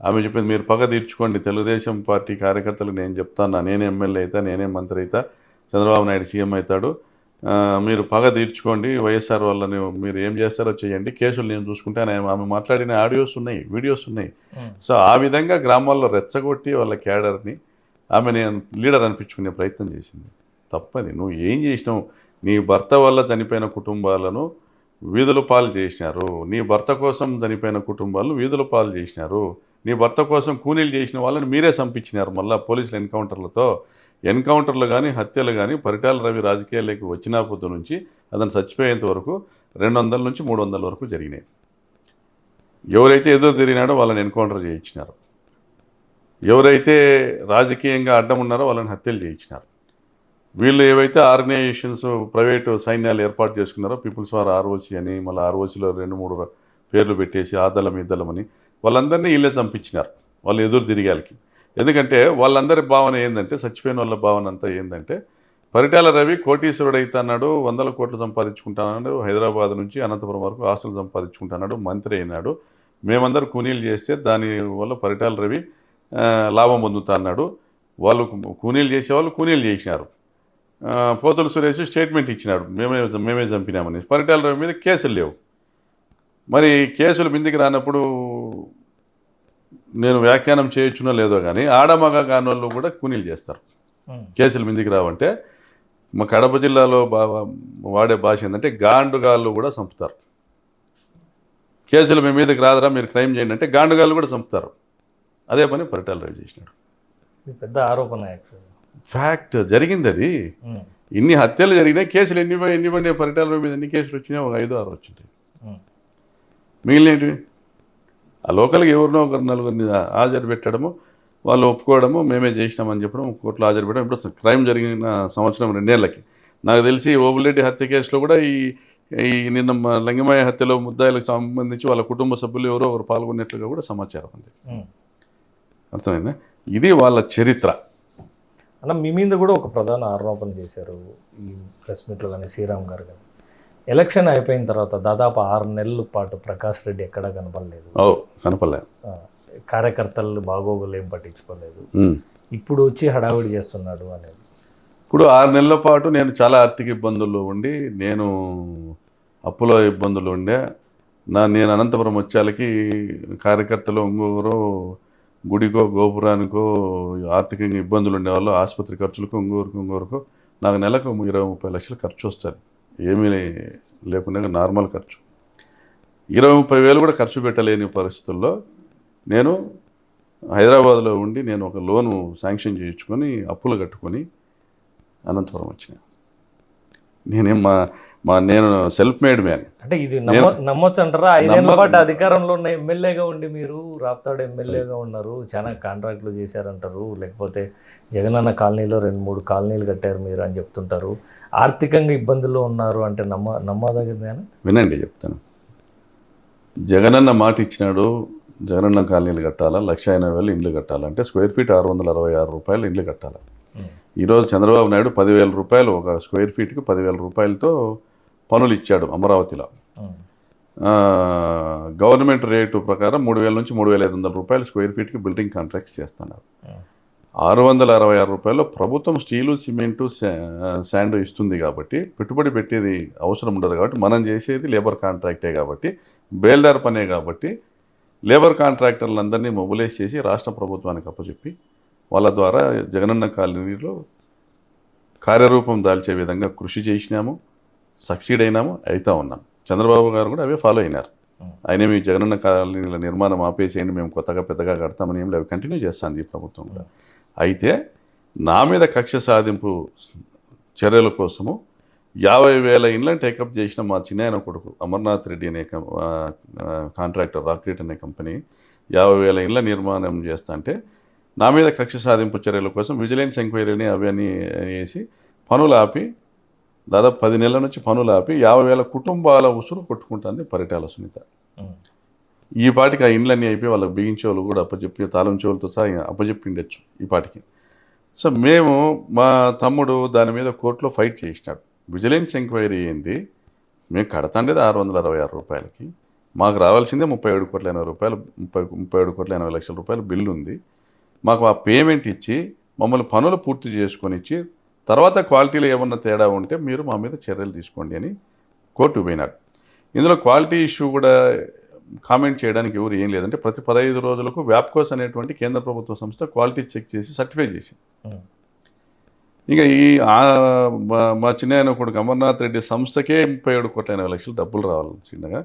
ఆమె చెప్పింది మీరు పగ తీర్చుకోండి, తెలుగుదేశం పార్టీ కార్యకర్తలు నేను చెప్తాను, నేనే ఎమ్మెల్యే అవుతా, నేనే మంత్రి అవుతా, చంద్రబాబు నాయుడు సీఎం అవుతాడు, మీరు పగ తీర్చుకోండి, వైఎస్ఆర్ వాళ్ళని మీరు ఏం చేస్తారో చేయండి, కేసులు నేను చూసుకుంటాను. ఆమె మాట్లాడిన ఆడియోస్ ఉన్నాయి, వీడియోస్ ఉన్నాయి. సో ఆ విధంగా గ్రామాల్లో రెచ్చగొట్టి వాళ్ళ క్యాడర్ని ఆమె నేను లీడర్ అనిపించుకునే ప్రయత్నం చేసింది. తప్పది. నువ్వు ఏం చేసినావు? నీ భర్త వల్ల చనిపోయిన కుటుంబాలను వీధుల పాలు చేసినారు, నీ భర్త కోసం చనిపోయిన కుటుంబాలను వీధుల పాలు చేసినారు, నీ భర్త కోసం కూనీలు చేసిన వాళ్ళని మీరే చంపించినారు. మళ్ళీ పోలీసుల ఎన్కౌంటర్లు కానీ హత్యలు కానీ పరిటాల రవి రాజకీయాల్లోకి వచ్చిన పొద్దు నుంచి అతను చచ్చిపోయేంత వరకు 200 నుంచి 300 వరకు జరిగినాయి. ఎవరైతే ఎదురు తిరిగినాడో వాళ్ళని ఎన్కౌంటర్ చేయించినారు, ఎవరైతే రాజకీయంగా అడ్డం ఉన్నారో వాళ్ళని హత్యలు చేయించినారు. వీళ్ళు ఏవైతే ఆర్గనైజేషన్స్ ప్రైవేటు సైన్యాలు ఏర్పాటు చేసుకున్నారో పీపుల్స్ వార్ ఆర్ఓసి అని, మళ్ళీ ఆర్ఓసిలో 2-3 పేర్లు పెట్టేసి ఆదళం ఇద్దలమని వాళ్ళందరినీ వీళ్ళే చంపించినారు వాళ్ళు ఎదురు తిరిగాలకి. ఎందుకంటే వాళ్ళందరి భావన ఏంటంటే, చచ్చిపోయిన వాళ్ళ భావన అంతా ఏంటంటే, పరిటాల రవి కోటీశ్వరుడు అవుతున్నాడు, 100 కోట్లు సంపాదించుకుంటున్నాడు, హైదరాబాద్ నుంచి అనంతపురం వరకు ఆస్తులు సంపాదించుకుంటున్నాడు, మంత్రి అయినాడు, మేమందరూ కూనీలు చేస్తే దానివల్ల పరిటాల రవి లాభం పొందుతున్నాడు, వాళ్ళు కూనీలు చేసేవాళ్ళు కూనీలు చేసినారు. పోతుల సురేష్ స్టేట్మెంట్ ఇచ్చినాడు మేమే చంపినామని. పరిటాల రవి మీద కేసులు లేవు. మరి కేసులు మీదికి రానప్పుడు నేను వ్యాఖ్యానం చేయొచ్చునో లేదో కానీ ఆడమగ కానోళ్ళు కూడా కూనీలు చేస్తారు. కేసులు మీదికి రావంటే మా కడప జిల్లాలో వాడే భాష ఏంటంటే గాండుగాళ్ళు కూడా చంపుతారు. కేసులు మీ మీదకి రాదరా మీరు క్రైమ్ చేయండి అంటే గాండుగాళ్ళు కూడా చంపుతారు. అదే పని పరిటాల రవి చేసినాడు. పెద్ద ఆరోపణ. ఫ్యాక్ట్ జరిగింది అది. ఇన్ని హత్యలు జరిగినాయి, కేసులు ఎన్ని పరిటాల రవి మీద ఎన్ని కేసులు వచ్చినాయి? ఒక 5-6 వచ్చినాయి. మిగిలినవి ఆ లోకల్గా ఎవరినో ఒకరు నలుగురిని హాజరు పెట్టడము, వాళ్ళు ఒప్పుకోవడము, మేమే చేసినామని చెప్పడం, కోర్టులో హాజరు పెట్టడం. ఇప్పుడు క్రైమ్ జరిగిన సంవత్సరం 2 ఏళ్ళకి నాకు తెలిసి ఓబులెడ్డి హత్య కేసులో కూడా ఈ ఈ నిన్న లంగిమయ్య హత్యలో ముద్దాయిలకు సంబంధించి వాళ్ళ కుటుంబ సభ్యులు ఎవరో ఒకరు పాల్గొన్నట్లుగా కూడా సమాచారం ఉంది. అర్థమైందా? ఇది వాళ్ళ చరిత్ర. అన్న మీ మీద కూడా ఒక ప్రధాన ఆరోపణ చేశారు ఈ ప్రెస్ మీట్లో కానీ శ్రీరామ్ గారు కానీ, ఎలక్షన్ అయిపోయిన తర్వాత దాదాపు 6 నెలల పాటు ప్రకాష్ రెడ్డి ఎక్కడా కనపడలేదు. కనపడలే. కార్యకర్తలు బాగోగులు ఏం పట్టించుకోలేదు, ఇప్పుడు వచ్చి హడావిడి చేస్తున్నాడు అనేది. ఇప్పుడు 6 నెలల పాటు నేను చాలా ఆర్థిక ఇబ్బందుల్లో ఉండి, నేను అప్పులో ఇబ్బందులు ఉండే, నేను అనంతపురం వచ్చేళ్ళకి కార్యకర్తలు ఇంకొకరు గుడికో గోపురానికో ఆర్థికంగా ఇబ్బందులు ఉండేవాళ్ళు, ఆసుపత్రి ఖర్చులకు ఇంకొకరికి నాకు నెలకు 20-30 లక్షలు ఖర్చు వస్తుంది. ఏమీ లేకుండా నార్మల్ ఖర్చు 20-30 వేలు కూడా ఖర్చు పెట్టలేని పరిస్థితుల్లో నేను హైదరాబాద్లో ఉండి నేను ఒక లోను శాంక్షన్ చేయించుకొని అప్పులు కట్టుకొని అనంతపురం వచ్చిన. నేనేం నేను సెల్ఫ్ మేడ్ మ్యాన్. అంటే ఇది నమ్మొచ్చు అంటారా? 5 ఏళ్ల పాటు అధికారంలో ఉన్న ఎమ్మెల్యేగా ఉండి మీరు రాప్తాడు ఎమ్మెల్యేగా ఉన్నారు, చాలా కాంట్రాక్టులు చేశారంటారు, లేకపోతే జగనన్న కాలనీలో 2-3 కాలనీలు కట్టారు మీరు అని చెప్తుంటారు, ఆర్థికంగా ఇబ్బందుల్లో ఉన్నారు అంటే నమ్మదగిందేనా? వినండి చెప్తాను. జగనన్న మాట ఇచ్చినాడు, జగనన్న కాలనీలు కట్టాలా, 1,80,000 ఇండ్లు కట్టాలంటే స్క్వేర్ ఫీట్ 666 రూపాయలు ఇండ్లు కట్టాలి. ఈరోజు చంద్రబాబు నాయుడు 10,000 రూపాయలు ఒక స్క్వేర్ ఫీట్కి 10,000 రూపాయలతో పనులు ఇచ్చాడు అమరావతిలో. గవర్నమెంట్ రేటు ప్రకారం 3,000 నుంచి 3,500 రూపాయలు స్క్వేర్ ఫీట్కి బిల్డింగ్ కాంట్రాక్ట్స్ చేస్తున్నారు. 666 రూపాయలు ప్రభుత్వం స్టీలు, సిమెంటు, శాండ్ ఇస్తుంది కాబట్టి పెట్టుబడి పెట్టేది అవసరం ఉండదు కాబట్టి, మనం చేసేది లేబర్ కాంట్రాక్టే కాబట్టి, బేల్దార్ పనే కాబట్టి, లేబర్ కాంట్రాక్టర్లందరినీ మొబిలైజ్ చేసి రాష్ట్ర ప్రభుత్వానికి అప్పచెప్పి వాళ్ళ ద్వారా జగనన్న కాలనీలో కార్యరూపం దాల్చే విధంగా కృషి చేసినాము, సక్సీడ్ అయినాము, అవుతా ఉన్నాం. చంద్రబాబు గారు కూడా అవే ఫాలో అయినారు. ఆయన మీ జగనన్న కాలనీల నిర్మాణం ఆపేసేయండి, మేము కొత్తగా పెద్దగా కడతామని ఏమి అవి కంటిన్యూ చేస్తాను ఈ ప్రభుత్వం కూడా. అయితే నా మీద కక్ష సాధింపు చర్యల కోసము 50,000 ఇండ్లను టేకప్ చేసిన మా చిన్నాయన కొడుకు అమర్నాథ్ రెడ్డి అనే కాంట్రాక్టర్, రాక్రీట్ అనే కంపెనీ 50,000 ఇండ్ల నిర్మాణం చేస్తా అంటే నా మీద కక్ష సాధింపు చర్యల కోసం విజిలెన్స్ ఎంక్వైరీని అవన్నీ వేసి పనులు ఆపి, దాదాపు 10 నెలల నుంచి పనులు ఆపి 50,000 కుటుంబాల ఉసురు కొట్టుకుంటుంది పరిటాల సునీత. ఈ పాటికి ఆ ఇండ్లన్నీ అయిపోయి వాళ్ళకి బిగించేవాళ్ళు కూడా అప్పచెప్పి, తాళం చెవులతో సహా అప్పచెప్పిండొచ్చు ఈ పాటికి. సో మేము, మా తమ్ముడు దాని మీద కోర్టులో ఫైట్ చేసినాడు. విజిలెన్స్ ఎంక్వైరీ ఏంది, మేము కడతాండేది 666 రూపాయలకి, మాకు రావాల్సిందే 37,80 రూపాయలు, 37,80 లక్షల బిల్లు ఉంది. మాకు ఆ పేమెంట్ ఇచ్చి మమ్మల్ని పనులు పూర్తి చేసుకొని ఇచ్చి తర్వాత క్వాలిటీలో ఏమన్నా తేడా ఉంటే మీరు మా మీద చర్యలు తీసుకోండి అని కోర్టుకు పోయినాడు. ఇందులో క్వాలిటీ ఇష్యూ కూడా కామెంట్ చేయడానికి ఎవరు ఏం లేదంటే, ప్రతి 15 రోజులకు వ్యాప్కోస్ అనేటువంటి కేంద్ర ప్రభుత్వ సంస్థ క్వాలిటీ చెక్ చేసి సర్టిఫై చేసింది. ఇక మా చిన్న కొడుకు అమర్నాథ్ రెడ్డి సంస్థకే 37,80 లక్షలు డబ్బులు రావాల్సిండగా,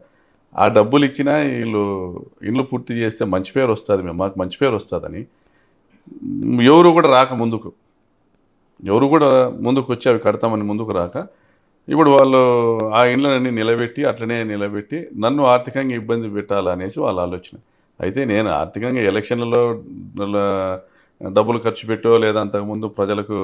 ఆ డబ్బులు ఇచ్చినా వీళ్ళు ఇండ్లు పూర్తి చేస్తే మంచి పేరు వస్తుంది, మాకు మంచి పేరు వస్తుందని ఎవరు కూడా రాక ముందుకు, ఎవరు కూడా ముందుకు వచ్చి అవి కడతామని ముందుకు రాక, ఇప్పుడు వాళ్ళు ఆ ఇండ్లన్నీ నిలబెట్టి అట్లనే నిలబెట్టి నన్ను ఆర్థికంగా ఇబ్బంది పెట్టాలనేసి వాళ్ళ ఆలోచన. అయితే నేను ఆర్థికంగా ఎలక్షన్లలో డబ్బులు ఖర్చు పెట్టో లేదా అంతకుముందు ప్రజలకు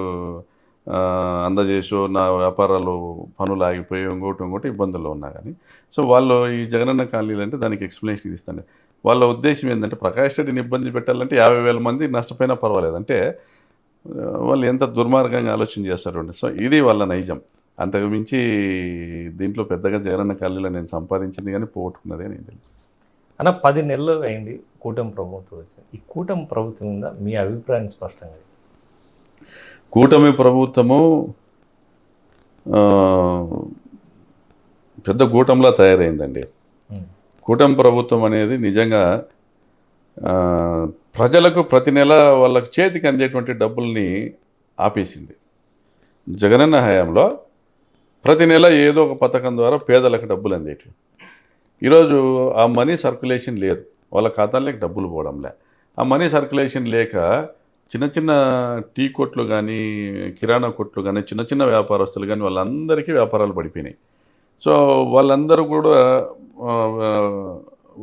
అందజేసో నా వ్యాపారాలు పనులు ఆగిపోయి ఇంకోటి ఇబ్బందుల్లో ఉన్నా కానీ, సో వాళ్ళు ఈ జగనన్న కాలనీలు అంటే దానికి ఎక్స్ప్లెనేషన్ ఇస్తాను. వాళ్ళ ఉద్దేశం ఏంటంటే ప్రకాష్ రెడ్డిని ఇబ్బంది పెట్టాలంటే 50,000 మంది నష్టపోయినా పర్వాలేదు అంటే, వాళ్ళు ఎంత దుర్మార్గంగా ఆలోచన చేస్తారు. సో ఇది వాళ్ళ నైజం. అంతకు మించి దీంట్లో పెద్దగా జగనన్న కాలనీలో నేను సంపాదించింది కానీ పోగొట్టుకున్నదే నేను తెలియదు. అన్న 10 నెలలు అయింది కూటమి ప్రభుత్వం వచ్చింది. ఈ కూటమి ప్రభుత్వం మీద మీ అభిప్రాయం స్పష్టంగా? కూటమి ప్రభుత్వము పెద్ద కూటమిలా తయారైందండి. కూటమి ప్రభుత్వం అనేది నిజంగా ప్రజలకు ప్రతి నెల వాళ్ళకి చేతికి అందేటువంటి డబ్బుల్ని ఆపేసింది. జగనన్న హయాంలో ప్రతి నెల ఏదో ఒక పథకం ద్వారా పేదలకు డబ్బులు అందేటి. ఈరోజు ఆ మనీ సర్క్యులేషన్ లేదు, వాళ్ళ ఖాతాల్లోకి డబ్బులు పోవడంలే. ఆ మనీ సర్క్యులేషన్ లేక చిన్న చిన్న టీ కొట్లు కానీ, కిరాణా కొట్లు కానీ, చిన్న చిన్న వ్యాపారస్తులు కానీ వాళ్ళందరికీ వ్యాపారాలు పడిపోయినాయి. సో వాళ్ళందరూ కూడా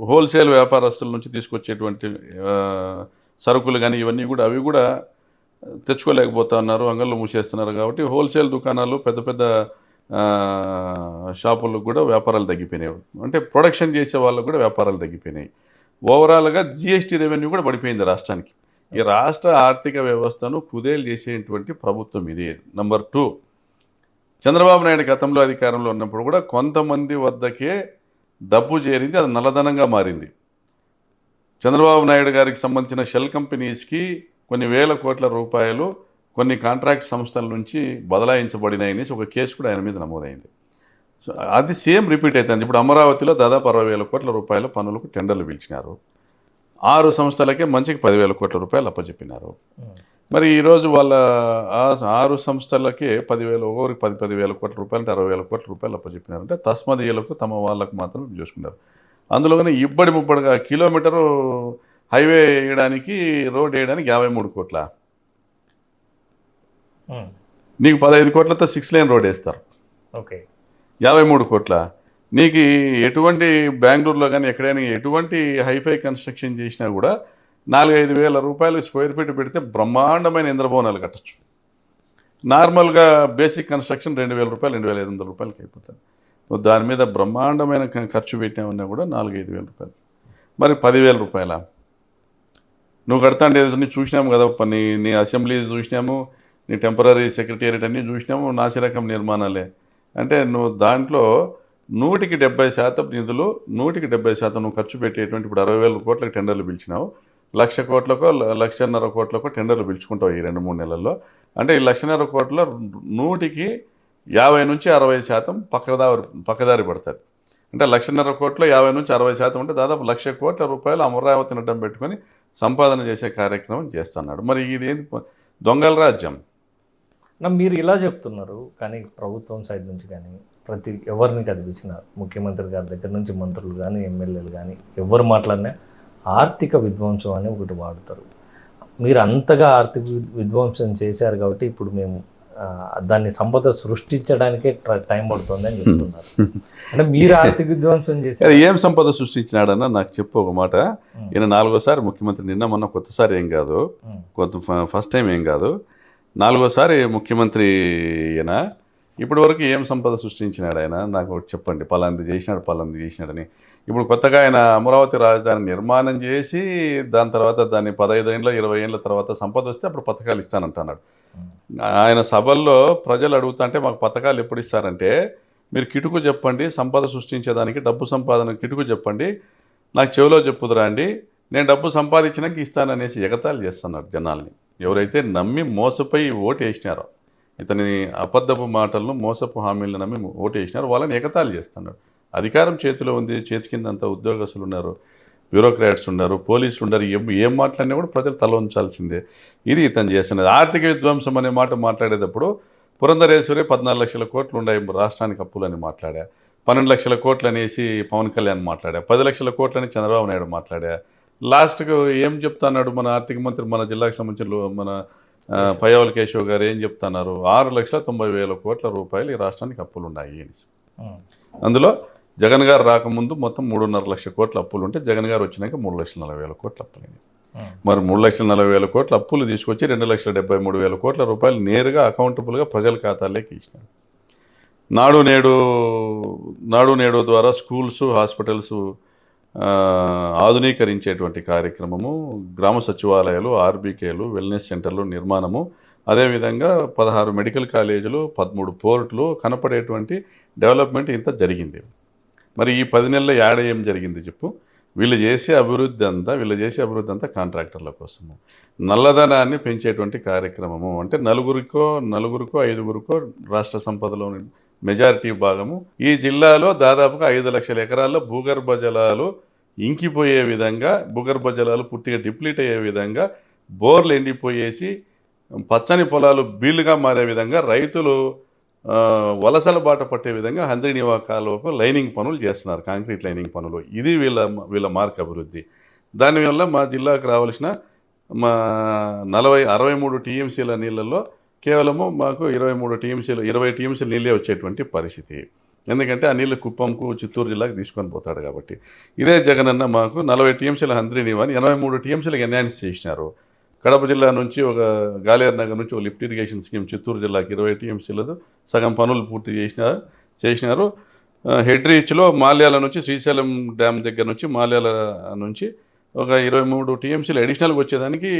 హోల్సేల్ వ్యాపారస్తుల నుంచి తీసుకొచ్చేటువంటి ఆ, సరుకులు కానీ ఇవన్నీ కూడా అవి కూడా తెచ్చుకోలేకపోతా ఉన్నారు, అంగళ్ళు మూసేస్తున్నారు. కాబట్టి హోల్సేల్ దుకాణాలు పెద్ద పెద్ద ఆ, షాపులకు కూడా వ్యాపారాలు తగ్గిపోయినాయి. అంటే ప్రొడక్షన్ చేసే వాళ్ళకు కూడా వ్యాపారాలు తగ్గిపోయినాయి. ఓవరాల్గా జిఎస్టీ రెవెన్యూ కూడా పడిపోయింది రాష్ట్రానికి. ఈ రాష్ట్ర ఆర్థిక వ్యవస్థను కుదేలు చేసేటువంటి ప్రభుత్వం ఇది. నెంబర్ 2, చంద్రబాబు నాయుడు గతంలో అధికారంలో ఉన్నప్పుడు కూడా కొంతమంది వద్దకే డబ్బు చేరింది, అది నల్లధనంగా మారింది. చంద్రబాబు నాయుడు గారికి సంబంధించిన షెల్ కంపెనీస్కి కొన్ని వేల కోట్ల రూపాయలు కొన్ని కాంట్రాక్ట్ సంస్థల నుంచి బదలాయించబడినాయని ఒక కేసు కూడా ఆయన మీద నమోదైంది. సో అది సేమ్ రిపీట్ అవుతుంది. ఇప్పుడు అమరావతిలో దాదాపు 60,000 కోట్ల రూపాయల పనులకు టెండర్లు పిలిచినారు. 6 సంస్థలకే మంచికి 10,000 కోట్ల రూపాయలు అప్పచెప్పినారు. మరి ఈరోజు వాళ్ళ ఆ 6 సంస్థలకే 10,000, ఒక్కొక్కరికి 10,000 కోట్ల రూపాయలు అంటే 60,000 కోట్ల రూపాయలు అప్పచెప్పినారు. అంటే తస్మదీయులకు తమ వాళ్ళకు మాత్రం చూసుకున్నారు. అందులోనే ఇబ్బడి ముబ్బడిగా కిలోమీటరు హైవే వేయడానికి, రోడ్ వేయడానికి 53 కోట్ల, నీకు 15 కోట్లతో 6 లేన్ రోడ్ వేస్తారు. ఓకే, 53 కోట్ల. నీకు ఎటువంటి బెంగళూరులో కానీ ఎక్కడైనా ఎటువంటి హైఫై కన్స్ట్రక్షన్ చేసినా కూడా 4-5 వేల రూపాయలు స్క్వేర్ ఫీట్ పెడితే బ్రహ్మాండమైన ఇంద్రభవనాలు కట్టచ్చు. నార్మల్గా బేసిక్ కన్స్ట్రక్షన్ 2,000 రూపాయలు, 2,500 రూపాయలకి అయిపోతుంది. దాని మీద బ్రహ్మాండమైన ఖర్చు పెట్టినా కూడా 4-5 వేల రూపాయలు. మరి 10,000 రూపాయల నువ్వు కడతా అంటే చూసినాము కదా, నీ అసెంబ్లీ చూసినాము, నీ టెంపరీ సెక్రటేరియట్ అన్నీ చూసినాము, నాసిరకం నిర్మాణాలే. అంటే నువ్వు దాంట్లో 100% నిధులు, 100% నువ్వు ఖర్చు పెట్టేటువంటి, ఇప్పుడు 60,000 కోట్లకు టెండర్లు పిలిచినావు, 1,00,000 కోట్లకో 1,50,000 కోట్లకో టెండర్లు పిలుచుకుంటావు ఈ 2-3 నెలల్లో. అంటే ఈ 1,50,000 కోట్ల 100కి 50 నుంచి 60% పక్కదారి పడుతుంది. అంటే 1,50,000 కోట్లు 50 నుంచి 60% అంటే దాదాపు 1,00,000 కోట్ల రూపాయలు అమరావతిని అడ్డం పెట్టుకొని సంపాదన చేసే కార్యక్రమం చేస్తున్నాడు. మరి ఇదేంటి దొంగల రాజ్యం? మీరు ఇలా చెప్తున్నారు, కానీ ప్రభుత్వం సైడ్ నుంచి కానీ ఎవరిని కదిపించిన ముఖ్యమంత్రి గారి దగ్గర నుంచి మంత్రులు కానీ ఎమ్మెల్యేలు కానీ ఎవరు మాట్లాడినా ఆర్థిక విధ్వంసం అని ఒకటి వాడుతారు. మీరు అంతగా ఆర్థిక విధ్వంసం చేశారు కాబట్టి ఇప్పుడు మేము దాన్ని సంపద సృష్టించడానికే టైం పడుతుంది అని చెప్తున్నారు. అంటే మీరు ఆర్థిక విధ్వంసం చేశారు. ఏం సంపద సృష్టించినాడన్న నాకు చెప్పు ఒక మాట. ఈయన 4వసారి ముఖ్యమంత్రి, నిన్న మొన్న కొత్తసారి ఏం కాదు, ఫస్ట్ టైం ఏం కాదు, 4వసారి ముఖ్యమంత్రి ఈయన. ఇప్పటి వరకు ఏం సంపద సృష్టించినాడు ఆయన? నాకు ఒకటి చెప్పండి. పలాంది చేసినాడని. ఇప్పుడు కొత్తగా ఆయన అమరావతి రాజధాని నిర్మాణం చేసి దాని తర్వాత దాన్ని 15 ఏళ్ళ 20 ఏళ్ళ తర్వాత సంపద వస్తే అప్పుడు పథకాలు ఇస్తానంటున్నాడు. ఆయన సభల్లో ప్రజలు అడుగుతుంటే మాకు పథకాలు ఎప్పుడు ఇస్తారంటే, మీరు కిటుకు చెప్పండి, సంపద సృష్టించేదానికి డబ్బు సంపాదన కిటుకు చెప్పండి, నాకు చెవిలో చెప్పుదురా అండి, నేను డబ్బు సంపాదించినాక ఇస్తాననేసి ఎగతాళి చేస్తున్నాడు జనాల్ని. ఎవరైతే నమ్మి మోసపోయి ఓటు వేసినారో, ఇతని అబద్ధపు మాటలను, మోసపు హామీలను నమ్మి ఓటు వేసినారు, వాళ్ళని ఎగతాళి చేస్తున్నాడు. అధికారం చేతిలో ఉంది, చేతి కింద అంతా ఉద్యోగస్తులు ఉన్నారు, బ్యూరోక్రాట్స్ ఉన్నారు, పోలీసులు ఉన్నారు. ఏం మాట్లాడినా కూడా ప్రజలు తల ఉంచాల్సిందే. ఇది ఇతను చేస్తున్నది. ఆర్థిక విధ్వంసం అనే మాట మాట్లాడేటప్పుడు పురంధరేశ్వరి 14 లక్షల కోట్లు ఉన్నాయి రాష్ట్రానికి అప్పులని మాట్లాడా, 12 లక్షల కోట్లు అనేసి పవన్ కళ్యాణ్ మాట్లాడా, 10 లక్షల కోట్లని చంద్రబాబు నాయుడు మాట్లాడా. లాస్ట్కు ఏం చెప్తున్నాడు మన ఆర్థిక మంత్రి, మన జిల్లాకు సంబంధించిన మన పయ్యావుల కేశవ్ గారు ఏం చెప్తున్నారు? 6,90,000 కోట్ల రూపాయలు ఈ రాష్ట్రానికి అప్పులు ఉన్నాయి అనేసి. అందులో జగన్ గారు రాకముందు మొత్తం 3.5 లక్షల కోట్ల అప్పులు ఉంటే, జగన్ గారు వచ్చినాక 3,40,000 కోట్ల అప్పులైనవి. మరి 3,40,000 కోట్ల అప్పులు తీసుకొచ్చి 2,73,000 కోట్ల రూపాయలు నేరుగా అకౌంటబుల్గా ప్రజల ఖాతాల్లోకి ఇచ్చినారు. నాడు నేడు ద్వారా స్కూల్స్, హాస్పిటల్స్ ఆధునీకరించేటువంటి కార్యక్రమము, గ్రామ సచివాలయాలు, ఆర్బీకేలు, వెల్నెస్ సెంటర్లు నిర్మాణము, అదేవిధంగా 16 మెడికల్ కాలేజీలు, 13 పోర్టులు కనపడేటువంటి డెవలప్మెంట్ ఇంత జరిగింది. మరి ఈ 10 నెలల ఏడ ఏం జరిగింది చెప్పు? వీళ్ళు చేసే అభివృద్ధి అంతా కాంట్రాక్టర్ల కోసము, నల్లధనాన్ని పెంచేటువంటి కార్యక్రమము. అంటే నలుగురికో 5గురికో రాష్ట్ర సంపదలో మెజారిటీ భాగము ఈ జిల్లాలో దాదాపుగా 5 లక్షల ఎకరాల్లో భూగర్భ జలాలు ఇంకిపోయే విధంగా, భూగర్భ జలాలు పూర్తిగా డిప్లీట్ అయ్యే విధంగా, బోర్లు ఎండిపోయేసి పచ్చని పొలాలు బీళ్లుగా మారే విధంగా, రైతులు వలసల బాట పట్టే విధంగా హంద్రీనివా కాలువకు లైనింగ్ పనులు చేస్తున్నారు, కాంక్రీట్ లైనింగ్ పనులు. ఇది వీళ్ళ మార్క్ అభివృద్ధి. దానివల్ల మా జిల్లాకు రావాల్సిన 63 టీఎంసీల నీళ్ళల్లో కేవలము మాకు 20 టీఎంసీలు నీళ్ళే వచ్చేటువంటి పరిస్థితి. ఎందుకంటే ఆ నీళ్ళు కుప్పంకు చిత్తూరు జిల్లాకు తీసుకొని పోతాడు కాబట్టి. ఇదే జగనన్న మాకు 40 టీఎంసీల హంద్రీనివని 83 టీఎంసీలకు ఎన్హాన్స్ చేసినారు. కడప జిల్లా నుంచి ఒక గాలేరు నగర్ నుంచి ఒక లిఫ్ట్ ఇరిగేషన్ స్కీమ్ చిత్తూరు జిల్లాకి 20 టీఎంసీలదు సగం పనులు పూర్తి చేసినారు. హెడ్ రీచ్లో మాల్యాల నుంచి శ్రీశైలం డ్యామ్ దగ్గర నుంచి మాల్యాల నుంచి ఒక 23 టీఎంసీలు అడిషనల్గా వచ్చేదానికి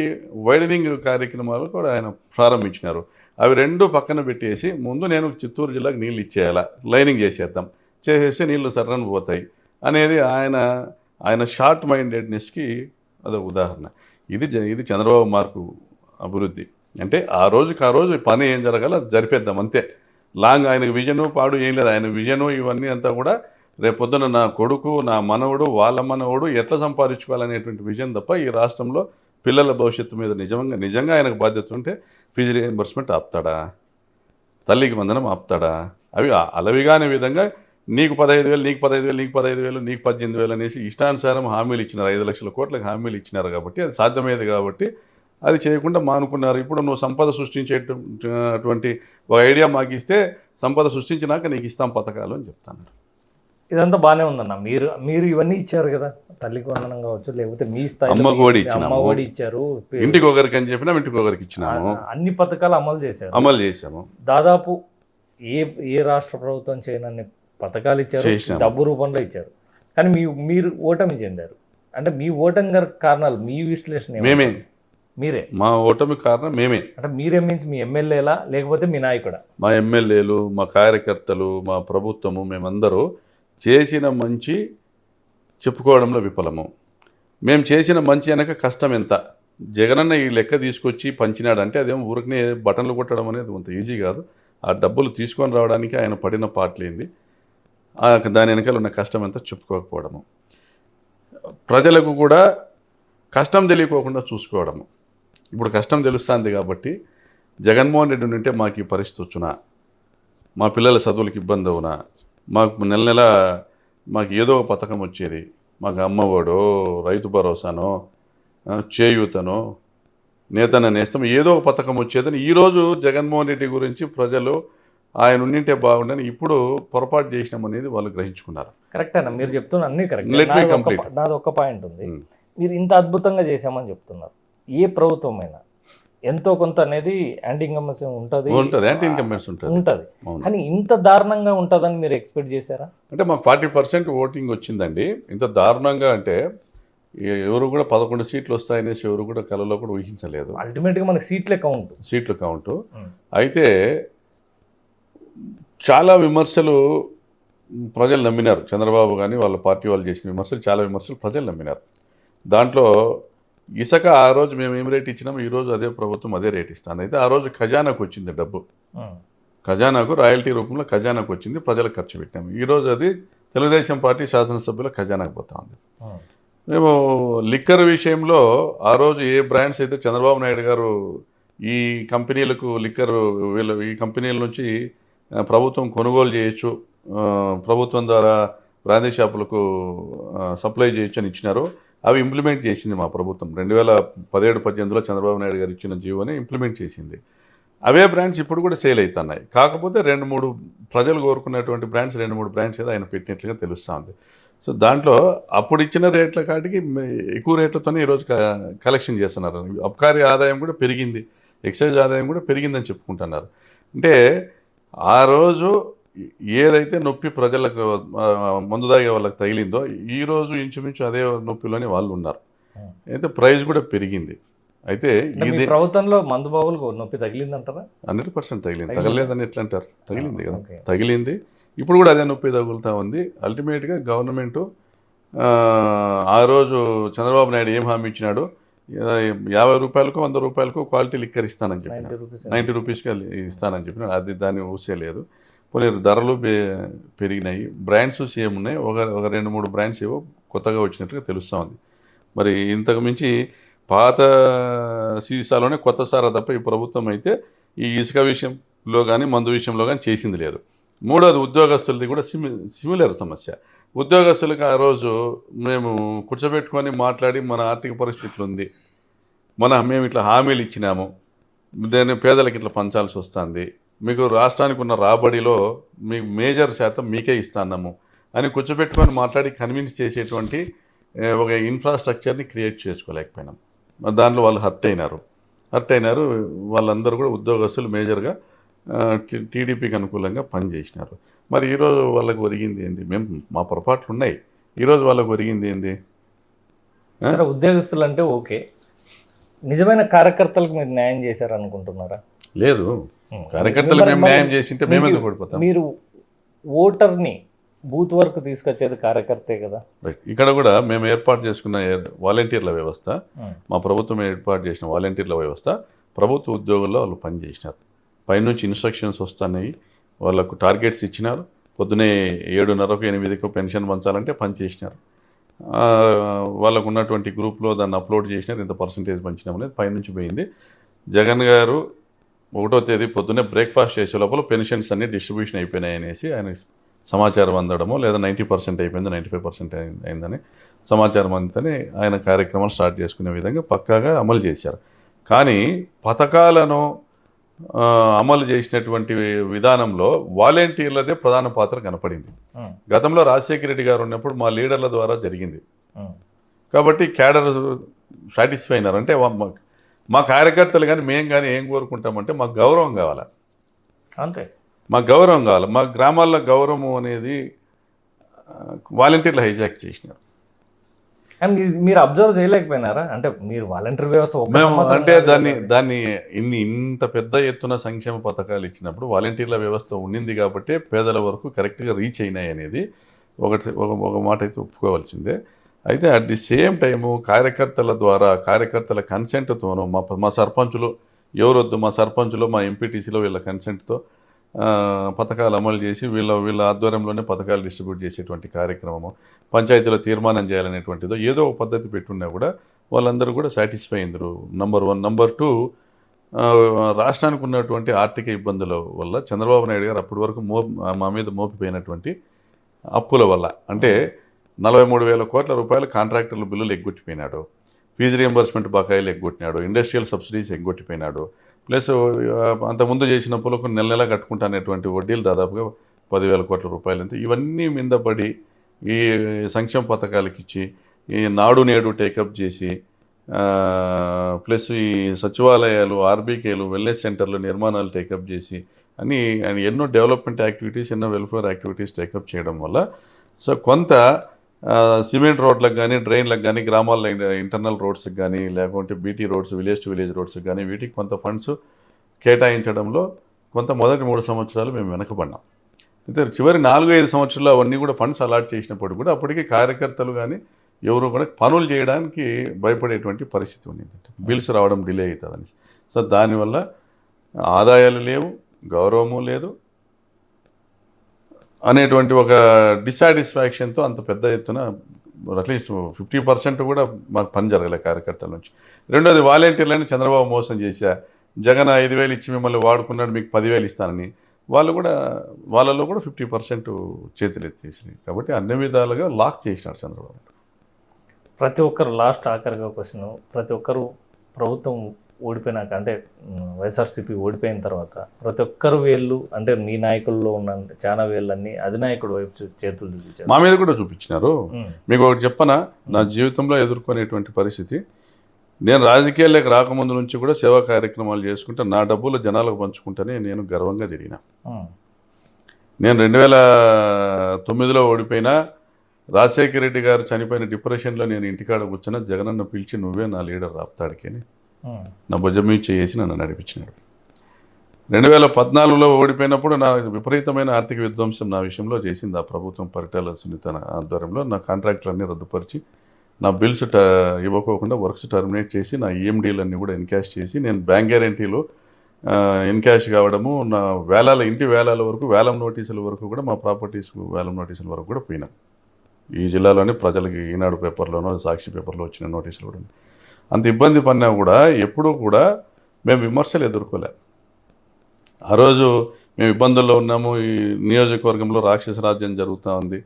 వైడనింగ్ కార్యక్రమాలు కూడా ఆయన ప్రారంభించినారు. అవి రెండు పక్కన పెట్టేసి ముందు నేను చిత్తూరు జిల్లాకు నీళ్ళు ఇచ్చేయాలా, లైనింగ్ చేసేద్దాం, చేసేస్తే నీళ్ళు సర్రని పోతాయి అనేది ఆయన షార్ట్ మైండెడ్నెస్కి అదొక ఉదాహరణ. ఇది చంద్రబాబు మార్కు అభివృద్ధి అంటే ఆ రోజు పని ఏం జరగాలో అది జరిపేద్దాం అంతే. లాంగ్ ఆయనకు విజను పాడు ఏం లేదు. ఆయన విజను ఇవన్నీ అంతా కూడా రేపొద్దున నా కొడుకు, నా మనవడు, వాళ్ళ మనవడు ఎట్లా సంపాదించుకోవాలనేటువంటి విజన్ తప్ప ఈ రాష్ట్రంలో పిల్లల భవిష్యత్తు మీద నిజంగా ఆయనకు బాధ్యత ఉంటే ఫీజు రియంబర్స్మెంట్ ఆపుతాడా, తల్లికి వందనం ఆపుతాడా? అవి అలవిగానే విధంగా నీకు 15,000, నీకు 15,000, నీకు 15,000, నీకు 18,000 అనేసి ఇష్టానుసారం హామీలు ఇచ్చినారు. 5 లక్షల కోట్లకు హామీలు ఇచ్చినారు కాబట్టి అది సాధ్యమయ్యేది కాబట్టి అది చేయకుండా మానుకున్నారు. ఇప్పుడు నువ్వు సంపద సృష్టించేటువంటి ఒక ఐడియా మాకు ఇస్తే సంపద సృష్టించినాక నీకు ఇస్తాం పథకాలు అని చెప్తాను. ఇదంతా బాగానే ఉందన్న. మీరు ఇవన్నీ ఇచ్చారు కదా, తల్లికి వందనం కావచ్చు, లేకపోతే మీ స్థాయి అమ్మకు ఒడి ఇచ్చారు, ఇంటికి ఒకరికి అని చెప్పినా ఇంటికి ఒకరికి ఇచ్చినాము, అన్ని పథకాలు అమలు చేశాము. దాదాపు ఏ రాష్ట్ర ప్రభుత్వం చేయనన్ని పథకాలు ఇచ్చారు, డబ్బు రూపంలో ఇచ్చారు. కానీ మీరు ఓటమి చెందారు. అంటే మీ ఓటమి కారణాలు మీ విశ్లేషణ మీరే? మా ఓటమి కారణం మేమే. అంటే మీరే మీన్స్ మీ ఎమ్మెల్యేలా లేకపోతే మీ నాయకుడా? మా ఎమ్మెల్యేలు, మా కార్యకర్తలు, మా ప్రభుత్వము, మేమందరూ చేసిన మంచి చెప్పుకోవడంలో విఫలము. మేము చేసిన మంచి వెనక కష్టం ఎంత? జగనన్న ఈ లెక్క తీసుకొచ్చి పంచినాడంటే అదేమో ఊరికనే బటన్లు కొట్టడం అనేది అంత ఈజీ కాదు. ఆ డబ్బులు తీసుకొని రావడానికి ఆయన పడిన పాటలేంది, దాని వెనకాల ఉన్న కష్టం ఎంత చెప్పుకోకపోవడము, ప్రజలకు కూడా కష్టం తెలియకోకుండా చూసుకోవడము. ఇప్పుడు కష్టం తెలుస్తుంది కాబట్టి జగన్మోహన్ రెడ్డి ఉంటే మాకు ఈ పరిస్థితి వచ్చునా, మా పిల్లల చదువులకు ఇబ్బంది అవునా, మాకు నెల మాకు ఏదో ఒక పథకం వచ్చేది, మాకు అమ్మఒడో, రైతు భరోసానో, చేయూతనో, నేతన నేస్తం ఏదో ఒక పథకం వచ్చేదని ఈరోజు జగన్మోహన్ రెడ్డి గురించి ప్రజలు ఆయన ఉండింటే బాగుండని ఇప్పుడు పొరపాటు చేసినాం అనేది వాళ్ళు గ్రహించుకున్నారు. కరెక్ట్ అన్న, మీరు చెప్తున్న అన్నీ కరెక్ట్. నాది ఒక్క పాయింట్ ఉంది. మీరు ఇంత అద్భుతంగా చేశామని చెప్తున్నారు. ఏ ప్రభుత్వం అయినా ఎంతో కొంత అనేది యాంటీ ఇన్కంబెన్సీ ఉంటుంది, యాంటీ ఇన్కంబెన్సీ ఉంటుంది. కానీ ఇంత దారుణంగా ఉంటుందని మీరు ఎక్స్పెక్ట్ చేశారా? అంటే మాకు 40% ఓటింగ్ వచ్చిందండి. ఇంత దారుణంగా అంటే ఎవరు కూడా 11 సీట్లు వస్తాయనేసి ఎవరు కూడా కలలో కూడా ఊహించలేదు. అల్టిమేట్గా మనకి సీట్ల కౌంటు అయితే చాలా విమర్శలు ప్రజలు నమ్మినారు. చంద్రబాబు కానీ వాళ్ళ పార్టీ వాళ్ళు చేసిన చాలా విమర్శలు ప్రజలు నమ్మినారు. దాంట్లో ఇసుక ఆ రోజు మేము ఏం రేట్ ఇచ్చినాము, ఈరోజు అదే ప్రభుత్వం అదే రేట్ ఇస్తాను. అయితే ఆ రోజు ఖజానాకు వచ్చింది డబ్బు, ఖజానాకు రాయల్టీ రూపంలో ఖజానాకు వచ్చింది, ప్రజలకు ఖర్చు పెట్టాము. ఈరోజు అది తెలుగుదేశం పార్టీ శాసనసభ్యుల ఖజానాకు పోతా ఉంది. మేము లిక్కర్ విషయంలో ఆ రోజు ఏ బ్రాండ్స్ అయితే చంద్రబాబు నాయుడు గారు ఈ కంపెనీలకు ఈ కంపెనీల నుంచి ప్రభుత్వం కొనుగోలు చేయొచ్చు, ప్రభుత్వం ద్వారా బ్రాందీ షాపులకు సప్లై చేయొచ్చు అని ఇచ్చినారు, అవి ఇంప్లిమెంట్ చేసింది మా ప్రభుత్వం. 2017-18లో చంద్రబాబు నాయుడు గారు ఇచ్చిన జీవోని ఇంప్లిమెంట్ చేసింది. అవే బ్రాండ్స్ ఇప్పుడు కూడా సేల్ అవుతున్నాయి. కాకపోతే 2-3 ప్రజలు కోరుకున్నటువంటి బ్రాండ్స్ 2-3 బ్రాండ్స్ ఏదో ఆయన పెట్టినట్లుగా తెలుస్తూ ఉంది. సో దాంట్లో అప్పుడు ఇచ్చిన రేట్ల కాటికి ఎక్కువ రేట్లతోనే ఈరోజు కలెక్షన్ చేస్తున్నారు. అబ్కారీ ఆదాయం కూడా పెరిగింది, ఎక్సైజ్ ఆదాయం కూడా పెరిగిందని చెప్పుకుంటున్నారు. అంటే ఆ రోజు ఏదైతే నొప్పి ప్రజలకు మందు తాగే వాళ్ళకి తగిలిందో ఈరోజు ఇంచుమించు అదే నొప్పిలోనే వాళ్ళు ఉన్నారు. అయితే ప్రైస్ కూడా పెరిగింది. అయితే ఇది ప్రభుత్వంలో మందు బాబులకు నొప్పి తగిలిందంటారా? 100% తగిలింది. తగలేదని ఎట్లా అంటారు? తగిలింది కదా, తగిలింది. ఇప్పుడు కూడా అదే నొప్పి తగులుతూ ఉంది. అల్టిమేట్గా గవర్నమెంటు ఆ రోజు చంద్రబాబు నాయుడు ఏం హామీ ఇచ్చినాడు, 50 రూపాయలకు 100 రూపాయలకు క్వాలిటీ లిక్కర్ ఇస్తానని చెప్పిన, 90 రూపీస్కి ఇస్తానని చెప్పిన, అది దాన్ని ఊసేయలేదు. కొన్ని ధరలు పెరిగినాయి, బ్రాండ్స్ సేమ్ ఉన్నాయి, ఒక 2-3 బ్రాండ్స్ ఏవో కొత్తగా వచ్చినట్టుగా తెలుస్తూ ఉంది. మరి ఇంతకు మించి పాత సీసాలోనే కొత్త సారా తప్ప ఈ ప్రభుత్వం అయితే ఈ ఇసుక విషయంలో కానీ మందు విషయంలో కానీ చేసింది లేదు. మూడోది ఉద్యోగస్తులది కూడా సిమిలర్ సమస్య. ఉద్యోగస్తులకు ఆ రోజు మేము కూర్చోబెట్టుకొని మాట్లాడి మన ఆర్థిక పరిస్థితులు ఉంది, మేము ఇట్లా హామీలు ఇచ్చినాము, దాన్ని పేదలకు ఇట్లా పంచాల్సి వస్తుంది, మీకు రాష్ట్రానికి ఉన్న రాబడిలో మీ మేజర్ శాతం మీకే ఇస్తాము అని కూర్చోబెట్టుకొని మాట్లాడి కన్విన్స్ చేసేటువంటి ఒక ఇన్ఫ్రాస్ట్రక్చర్ని క్రియేట్ చేసుకోలేకపోయినాం. దాంట్లో వాళ్ళు హర్ట్ అయినారు. వాళ్ళందరూ కూడా ఉద్యోగస్తులు మేజర్గా టీడీపీకి అనుకూలంగా పనిచేసినారు. మరి ఈరోజు వాళ్ళకు ఒరిగింది ఏంది? మేము మా పొరపాట్లు ఉన్నాయి, ఈరోజు వాళ్ళకు ఒరిగింది ఏంది? ఉద్యోగస్తులు అంటే ఓకే, నిజమైన కార్యకర్తలకు మీరు న్యాయం చేశారు అనుకుంటున్నారా? లేదు, కార్యకర్తలు మేము న్యాయం చేసింటే మేము ఎందుకు పడిపోతాం? మీరు ఓటర్ని బూత్ వరకు తీసుకొచ్చేది కార్యకర్తే కదా. ఇక్కడ కూడా మేము ఏర్పాటు చేసుకున్న వాలంటీర్ల వ్యవస్థ, మా ప్రభుత్వం ఏర్పాటు చేసిన వాలంటీర్ల వ్యవస్థ ప్రభుత్వ ఉద్యోగుల్లో వాళ్ళు పనిచేసినారు. పైనుంచి ఇన్స్ట్రక్షన్స్ వస్తున్నాయి, వాళ్ళకు టార్గెట్స్ ఇచ్చినారు. పొద్దునే 7:30కు 8కు పెన్షన్ పంచాలంటే పనిచేసినారు. వాళ్ళకు ఉన్నటువంటి గ్రూప్లో దాన్ని అప్లోడ్ చేసినారు, ఇంత పర్సంటేజ్ పంచినాం అనేది పైనుంచి పోయింది. జగన్ గారు 1వ తేదీ పొద్దున్నే బ్రేక్ఫాస్ట్ చేసే లోపల పెన్షన్స్ అన్ని డిస్ట్రిబ్యూషన్ అయిపోయినాయి అనేసి ఆయన సమాచారం అందడమో, లేదా 90% అయిపోయింది, 95% అయిందని సమాచారం అంతనే ఆయన కార్యక్రమాలు స్టార్ట్ చేసుకునే విధంగా పక్కాగా అమలు చేశారు. కానీ పథకాలను అమలు చేసినటువంటి విధానంలో వాలంటీర్లదే ప్రధాన పాత్ర కనపడింది. గతంలో రాజశేఖర రెడ్డి గారు ఉన్నప్పుడు మా లీడర్ల ద్వారా జరిగింది కాబట్టి క్యాడర్ సాటిస్ఫై అయినారు. అంటే మా కార్యకర్తలు కానీ మేము కానీ ఏం కోరుకుంటామంటే మాకు గౌరవం కావాలి, అంతే. మాకు గౌరవం కావాలి. మా గ్రామాల్లో గౌరవం అనేది వాలంటీర్లు హైజాక్ చేసినారు. మీరు అబ్జర్వ్ చేయలేకపోయినారా? అంటే మీరు వాలంటీర్ వ్యవస్థ అంటే దాన్ని ఇంత పెద్ద ఎత్తున సంక్షేమ పథకాలు ఇచ్చినప్పుడు వాలంటీర్ల వ్యవస్థ ఉండింది కాబట్టి పేదల వరకు కరెక్ట్గా రీచ్ అయినాయి అనేది ఒక మాట అయితే ఒప్పుకోవాల్సిందే. అయితే అట్ ది సేమ్ టైము కార్యకర్తల ద్వారా, కార్యకర్తల కన్సెంట్తోనూ మా సర్పంచులు ఎవరొద్దు, మా సర్పంచులు మా ఎంపీటీసీలో వీళ్ళ కన్సెంట్తో పథకాలు అమలు చేసి వీళ్ళ ఆధ్వర్యంలోనే పథకాలు డిస్ట్రిబ్యూట్ చేసేటువంటి కార్యక్రమము, పంచాయతీలో తీర్మానం చేయాలనేటువంటిదో ఏదో ఒక పద్ధతి పెట్టున్నా కూడా వాళ్ళందరూ కూడా సాటిస్ఫై అయిందరు. నంబర్ 1. నంబర్ 2, రాష్ట్రానికి ఉన్నటువంటి ఆర్థిక ఇబ్బందుల వల్ల చంద్రబాబు నాయుడు గారు అప్పటి వరకు మా మీద మోపిపోయినటువంటి అప్పుల వల్ల, అంటే 43,000 కోట్ల రూపాయలు కాంట్రాక్టర్ల బిల్లులు ఎగ్గొట్టిపోయినాడు, ఫీజు రియంబర్స్మెంట్ బకాయిలు ఎగ్గొట్టినాడు, ఇండస్ట్రియల్ సబ్సిడీస్ ఎగ్గొట్టిపోయినాడు, ప్లస్ అంతకుముందు చేసిన అప్పులకు నెల కట్టుకుంటానేటువంటి వడ్డీలు దాదాపుగా 10,000 కోట్ల రూపాయలు. అంతే. ఇవన్నీ మీద పడి ఈ సంక్షేమ పథకాలకి ఇచ్చి ఈ నాడు నేడు టేకప్ చేసి ప్లస్ ఈ సచివాలయాలు, ఆర్బీకేలు, వెల్నెస్ సెంటర్లు నిర్మాణాలు టేకప్ చేసి అని ఎన్నో డెవలప్మెంట్ యాక్టివిటీస్, ఎన్నో వెల్ఫేర్ యాక్టివిటీస్ టేకప్ చేయడం వల్ల సో కొంత సిమెంట్ రోడ్లకు కానీ, డ్రైన్లకు కానీ, గ్రామాల్లో ఇంటర్నల్ రోడ్స్కి కానీ, లేకుంటే BT roads, village to village రోడ్స్కి కానీ వీటికి కొంత ఫండ్స్ కేటాయించడంలో కొంత మొదటి 3 సంవత్సరాలు మేము వెనకబడ్డాం. అయితే చివరి 4-5 సంవత్సరాలు అవన్నీ కూడా ఫండ్స్ అలాట్ చేసినప్పుడు కూడా అప్పటికి కార్యకర్తలు కానీ ఎవరు కూడా పనులు చేయడానికి భయపడేటువంటి పరిస్థితి ఉంది. బిల్స్ రావడం డిలే అవుతుందని. సో దానివల్ల ఆదాయాలు లేవు, గౌరవము లేదు అనేటువంటి ఒక డిసాటిస్ఫాక్షన్తో అంత పెద్ద ఎత్తున అట్లీస్ట్ 50% కూడా మాకు పని జరగలే కార్యకర్తల నుంచి. రెండోది వాలంటీర్లని చంద్రబాబు మోసం చేశా, జగన్ 5,000 ఇచ్చి మిమ్మల్ని వాడుకున్నాడు, మీకు 10,000 ఇస్తానని వాళ్ళలో కూడా 50% చేతులు ఎత్తేసినాయి. కాబట్టి అన్ని విధాలుగా లాక్ చేసినాడు చంద్రబాబు. ప్రతి ఒక్కరు లాస్ట్ ఆఖరిగా క్వశ్చన్, ప్రతి ఒక్కరు ప్రభుత్వం ఓడిపోయినాక, అంటే వైఎస్ఆర్సీపీ ఓడిపోయిన తర్వాత ప్రతి ఒక్కరు వేళ్ళు, అంటే మీ నాయకుల్లో ఉన్న చాలా వేళ్ళన్నీ అధినాయకుడు వైపు చేతులు చూపించారు. మా మీద కూడా చూపించినారు. మీకు ఒకటి చెప్పనా, నా జీవితంలో ఎదుర్కొనేటువంటి పరిస్థితి, నేను రాజకీయాల్లోకి రాకముందు నుంచి కూడా సేవా కార్యక్రమాలు చేసుకుంటే నా డబ్బులు జనాలకు పంచుకుంటేనే నేను గర్వంగా తిరిగిన. నేను 2009లో ఓడిపోయినా, రాజశేఖర రెడ్డి గారు చనిపోయిన డిప్రెషన్లో నేను ఇంటికాడ కూర్చున్నా, జగనన్న పిలిచి నువ్వే నా లీడర్ రాపుతాడికి అని నా భుజం మీద చేసి నన్ను నడిపించినాడు. 2014లో ఓడిపోయినప్పుడు నా విపరీతమైన ఆర్థిక విధ్వంసం నా విషయంలో చేసింది ఆ ప్రభుత్వం. పరిటాల సునీత ఆధ్వర్యంలో నా కాంట్రాక్టులన్నీ రద్దుపరిచి, నా బిల్స్ ఇవ్వకోకుండా వర్క్స్ టర్మినేట్ చేసి, నా ఈఎండీలన్నీ కూడా ఎన్కాష్ చేసి, నేను బ్యాంక్ గ్యారంటీలో ఎన్కాష్ కావడము, నా ఇంటి వేలాల వరకు, వేలం నోటీసుల వరకు కూడా, మా ప్రాపర్టీస్ వేలం నోటీసుల వరకు కూడా పోయినా. ఈ జిల్లాలోనే ప్రజలకి ఈనాడు పేపర్లోనో, సాక్షి పేపర్లో వచ్చిన నోటీసులు కూడా. అంత ఇబ్బంది పడినా కూడా ఎప్పుడూ కూడా మేము విమర్శలు ఎదుర్కోలే. ఆ రోజు మేము ఇబ్బందుల్లో ఉన్నాము, ఈ నియోజకవర్గంలో రాక్షస రాజ్యం జరుగుతూ ఉంది,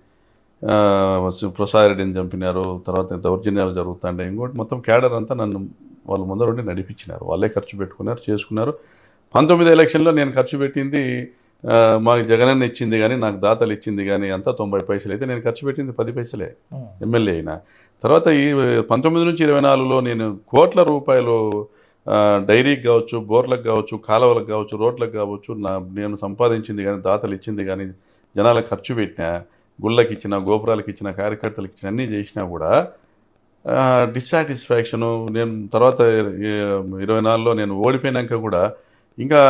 ప్రసాద్ రెడ్డిని చంపినారు, తర్వాత దౌర్జన్యాలు జరుగుతుండే, ఇంకోటి మొత్తం క్యాడర్ అంతా నన్ను వాళ్ళ ముందర ఉండి నడిపించినారు. వాళ్ళే ఖర్చు పెట్టుకున్నారు, చేసుకున్నారు. 19 ఎలక్షన్లో నేను ఖర్చు పెట్టింది మాకు జగనన్న ఇచ్చింది కానీ నాకు దాతలు ఇచ్చింది కానీ అంతా 90 పైసలు అయితే నేను ఖర్చు పెట్టింది 10 పైసలే ఎమ్మెల్యే అయినా. తర్వాత ఈ 19 నుంచి 24లో నేను కోట్ల రూపాయలు డైరీకి కావచ్చు, బోర్లకు కావచ్చు, కాలువలకు కావచ్చు, రోడ్లకు కావచ్చు నేను సంపాదించింది కానీ దాతలు ఇచ్చింది కానీ జనాలకు ఖర్చు పెట్టినా, గుళ్ళకి ఇచ్చిన, గోపురాలకు ఇచ్చిన, కార్యకర్తలకు ఇచ్చిన అన్నీ చేసినా కూడా డిస్సాటిస్ఫాక్షను. నేను తర్వాత 24లో నేను ఓడిపోయినాక కూడా ఇంకా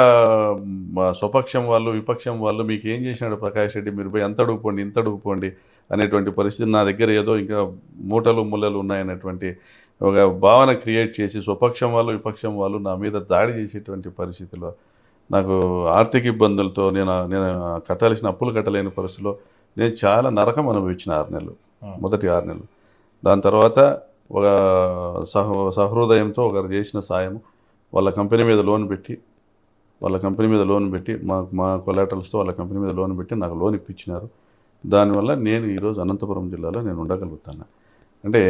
మా స్వపక్షం వాళ్ళు, విపక్షం వాళ్ళు మీకు ఏం చేసినాడు ప్రకాష్ రెడ్డి, మీరు పోయి అంత అడుగుపోండి, ఇంత అడుగుపోండి అనేటువంటి పరిస్థితి, నా దగ్గర ఏదో ఇంకా మూటలు ముళ్ళలు ఉన్నాయనేటువంటి ఒక భావన క్రియేట్ చేసి స్వపక్షం వాళ్ళు, విపక్షం వాళ్ళు నా మీద దాడి చేసేటువంటి పరిస్థితిలో నాకు ఆర్థిక ఇబ్బందులతో నేను కట్టాల్సిన అప్పులు కట్టలేని పరిస్థితిలో నేను చాలా నరకం అనుభవించిన 6 నెలలు, మొదటి 6 నెలలు. దాని తర్వాత ఒక సహృదయంతో ఒకరు చేసిన సాయం, వాళ్ళ కంపెనీ మీద లోన్ పెట్టి మా కొలాటరల్స్తో వాళ్ళ కంపెనీ మీద లోన్ పెట్టి నాకు లోన్ ఇప్పించినారు. దానివల్ల నేను ఈరోజు అనంతపురం జిల్లాలో నేను ఉండగలుగుతాను. అంటే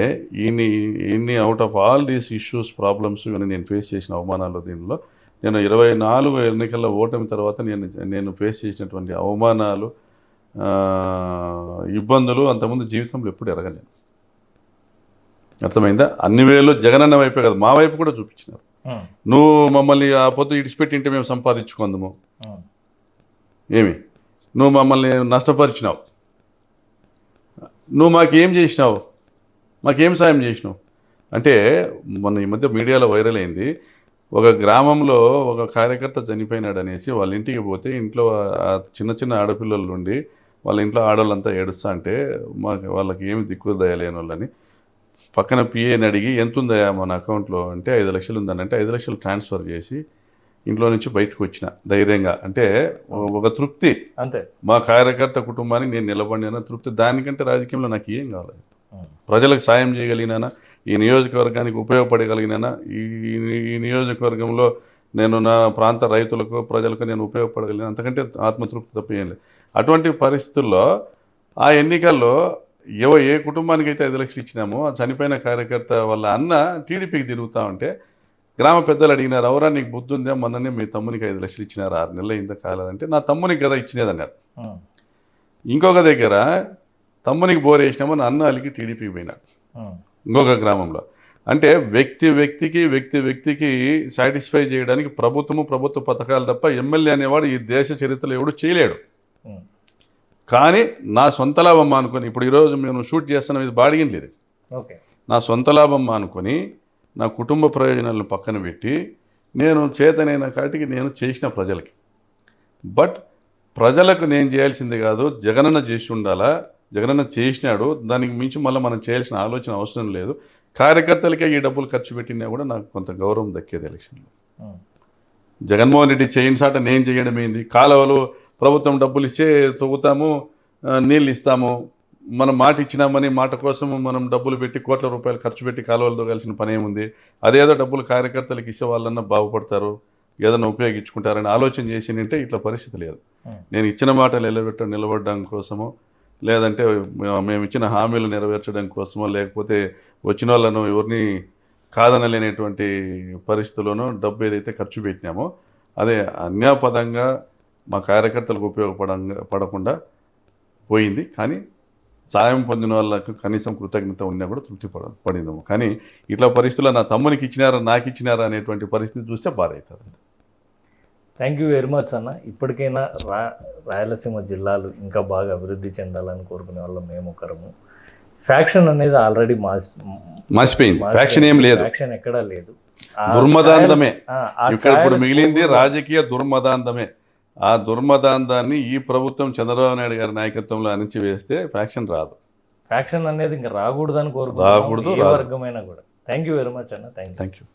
ఇన్ని out of all these issues, problems ఇవన్నీ నేను ఫేస్ చేసిన అవమానాలు, దీనిలో నేను 24 ఎన్నికల్లో ఓటమి తర్వాత నేను ఫేస్ చేసినటువంటి అవమానాలు, ఇబ్బందులు అంతకుముందు జీవితంలో ఎప్పుడు ఎరగలేను. అర్థమైందా? అన్ని వేలు జగనన్న వైపే కదా, మా వైపు కూడా చూపించినారు. నువ్వు మమ్మల్ని ఆ పొద్దు ఇడిచిపెట్టింటే మేము సంపాదించుకుందాము, ఏమి నువ్వు మమ్మల్ని నష్టపరిచినావు, నువ్వు మాకేం చేసినావు, మాకేం సాయం చేసినావు అంటే. మొన్న ఈ మధ్య మీడియాలో వైరల్ అయింది, ఒక గ్రామంలో ఒక కార్యకర్త చనిపోయినాడు అనేసి వాళ్ళ ఇంటికి పోతే ఇంట్లో చిన్న చిన్న ఆడపిల్లల నుండి వాళ్ళ ఇంట్లో ఆడవాళ్ళంతా ఏడుస్తా అంటే వాళ్ళకి ఏమి దిక్కు దయలేని వాళ్ళని పక్కన పిఏని అడిగి ఎంత ఉందయా మన అకౌంట్లో అంటే 5 లక్షలు ఉందని అంటే 5 లక్షలు ట్రాన్స్ఫర్ చేసి ఇంట్లో నుంచి బయటకు వచ్చిన ధైర్యంగా. అంటే ఒక తృప్తి, అంతే. మా కార్యకర్త కుటుంబానికి నేను నిలబడిన తృప్తి. దానికంటే రాజకీయంలో నాకు ఏం కావాలి? ప్రజలకు సాయం చేయగలిగినానా, ఈ నియోజకవర్గానికి ఉపయోగపడగలిగినానా, ఈ నియోజకవర్గంలో నేను నా ప్రాంత రైతులకు, ప్రజలకు నేను ఉపయోగపడగలిగిన, అంతకంటే ఆత్మతృప్తి తప్ప ఏం లేదు. అటువంటి పరిస్థితుల్లో ఆ ఎన్నికల్లో ఏ కుటుంబానికి అయితే 5 లక్షలు ఇచ్చినామో ఆ చనిపోయిన కార్యకర్త వాళ్ళ అన్న టీడీపీకి తిరుగుతూ ఉంటే గ్రామ పెద్దలు అడిగినారు, ఎవరా నీకు బుద్ధి ఉందా, మొన్ననే మీ తమ్మునికి 5 లక్షలు ఇచ్చినారు, 6 నెలలు ఇంత కాలేదంటే నా తమ్మునికి కదా ఇచ్చినది అన్నారు. ఇంకొక దగ్గర తమ్మునికి బోర్ వేసినామో నా అన్న అలికి టీడీపీకి పోయినాడు ఇంకొక గ్రామంలో. అంటే వ్యక్తికి సాటిస్ఫై చేయడానికి ప్రభుత్వ పథకాలు తప్ప ఎమ్మెల్యే అనేవాడు ఈ దేశ చరిత్రలో ఎవడు చేయలేడు. కానీ నా సొంత లాభం అనుకొని, ఇప్పుడు ఈరోజు మేము షూట్ చేస్తున్నాం, ఇది బాడిగిన్ లేదు, నా సొంత లాభం అనుకొని నా కుటుంబ ప్రయోజనాలను పక్కన పెట్టి నేను చేతనైన కాటికి నేను చేసిన ప్రజలకి. బట్ ప్రజలకు నేను చేయాల్సింది కాదు, జగనన్న చేసి ఉండాలా, జగనన్న చేసినాడు, దానికి మించి మళ్ళీ మనం చేయాల్సిన ఆలోచన అవసరం లేదు. కార్యకర్తలకే ఈ డబ్బులు ఖర్చు పెట్టినా కూడా నాకు కొంత గౌరవం దక్కేది ఎలక్షన్లో. జగన్మోహన్ రెడ్డి చేయని సాట నేను చేయడం ఏంది? కాలువలు ప్రభుత్వం డబ్బులు ఇస్తే తొగుతాము, నీళ్ళు ఇస్తాము, మనం మాట ఇచ్చినామని మాట కోసం మనం డబ్బులు పెట్టి కోట్ల రూపాయలు ఖర్చు పెట్టి కాలువలు తోగాల్సిన పని ఏముంది? అదేదో డబ్బులు కార్యకర్తలకు ఇచ్చే వాళ్ళన్నా బాగుపడతారు, ఏదైనా ఉపయోగించుకుంటారని ఆలోచన చేసినంటే ఇట్లా పరిస్థితి లేదు. నేను ఇచ్చిన మాట నిలబడడం కోసమో, లేదంటే మేము ఇచ్చిన హామీలు నెరవేర్చడం కోసమో, లేకపోతే వచ్చిన వాళ్ళను ఎవరిని కాదనలేనటువంటి పరిస్థితుల్లోనూ డబ్బు ఏదైతే ఖర్చు పెట్టినామో అదే అన్యాపదంగా మా కార్యకర్తలకు పడకుండా పోయింది. కానీ సాయం పొందిన వాళ్ళకు కనీసం కృతజ్ఞత ఉన్నా కూడా తృప్తి పడిందేమో. కానీ ఇట్లా పరిస్థితుల్లో నా తమ్మునికి ఇచ్చినారా, నాకు ఇచ్చినారా అనేటువంటి పరిస్థితి చూస్తే బాధ అవుతుంది. థ్యాంక్ యూ వెరీ మచ్ అన్న. ఇప్పటికైనా రాయలసీమ జిల్లాలు ఇంకా బాగా అభివృద్ధి చెందాలని కోరుకునే వాళ్ళం మేము ఒకరము. ఫ్యాక్షన్ అనేది ఆల్రెడీ మాసిపోయింది, ఫ్యాక్షన్ ఏం లేదు, ఫ్యాక్షన్ ఎక్కడా లేదు, దుర్మదాంతమే. ఇక్కడ ఇప్పుడు మిగిలింది రాజకీయ దుర్మదాంతమే. ఆ దుర్మదాంతాన్ని ఈ ప్రభుత్వం చంద్రబాబు నాయుడు గారి నాయకత్వంలో అణిచివేస్తే ఫ్యాక్షన్ రాదు. ఫ్యాక్షన్ అనేది ఇంకా రాకూడదని కోరుకుంటున్నాం, ఏ వర్గమైనా కూడా. థ్యాంక్ యూ వెరీ మచ్ అన్న. Thank you.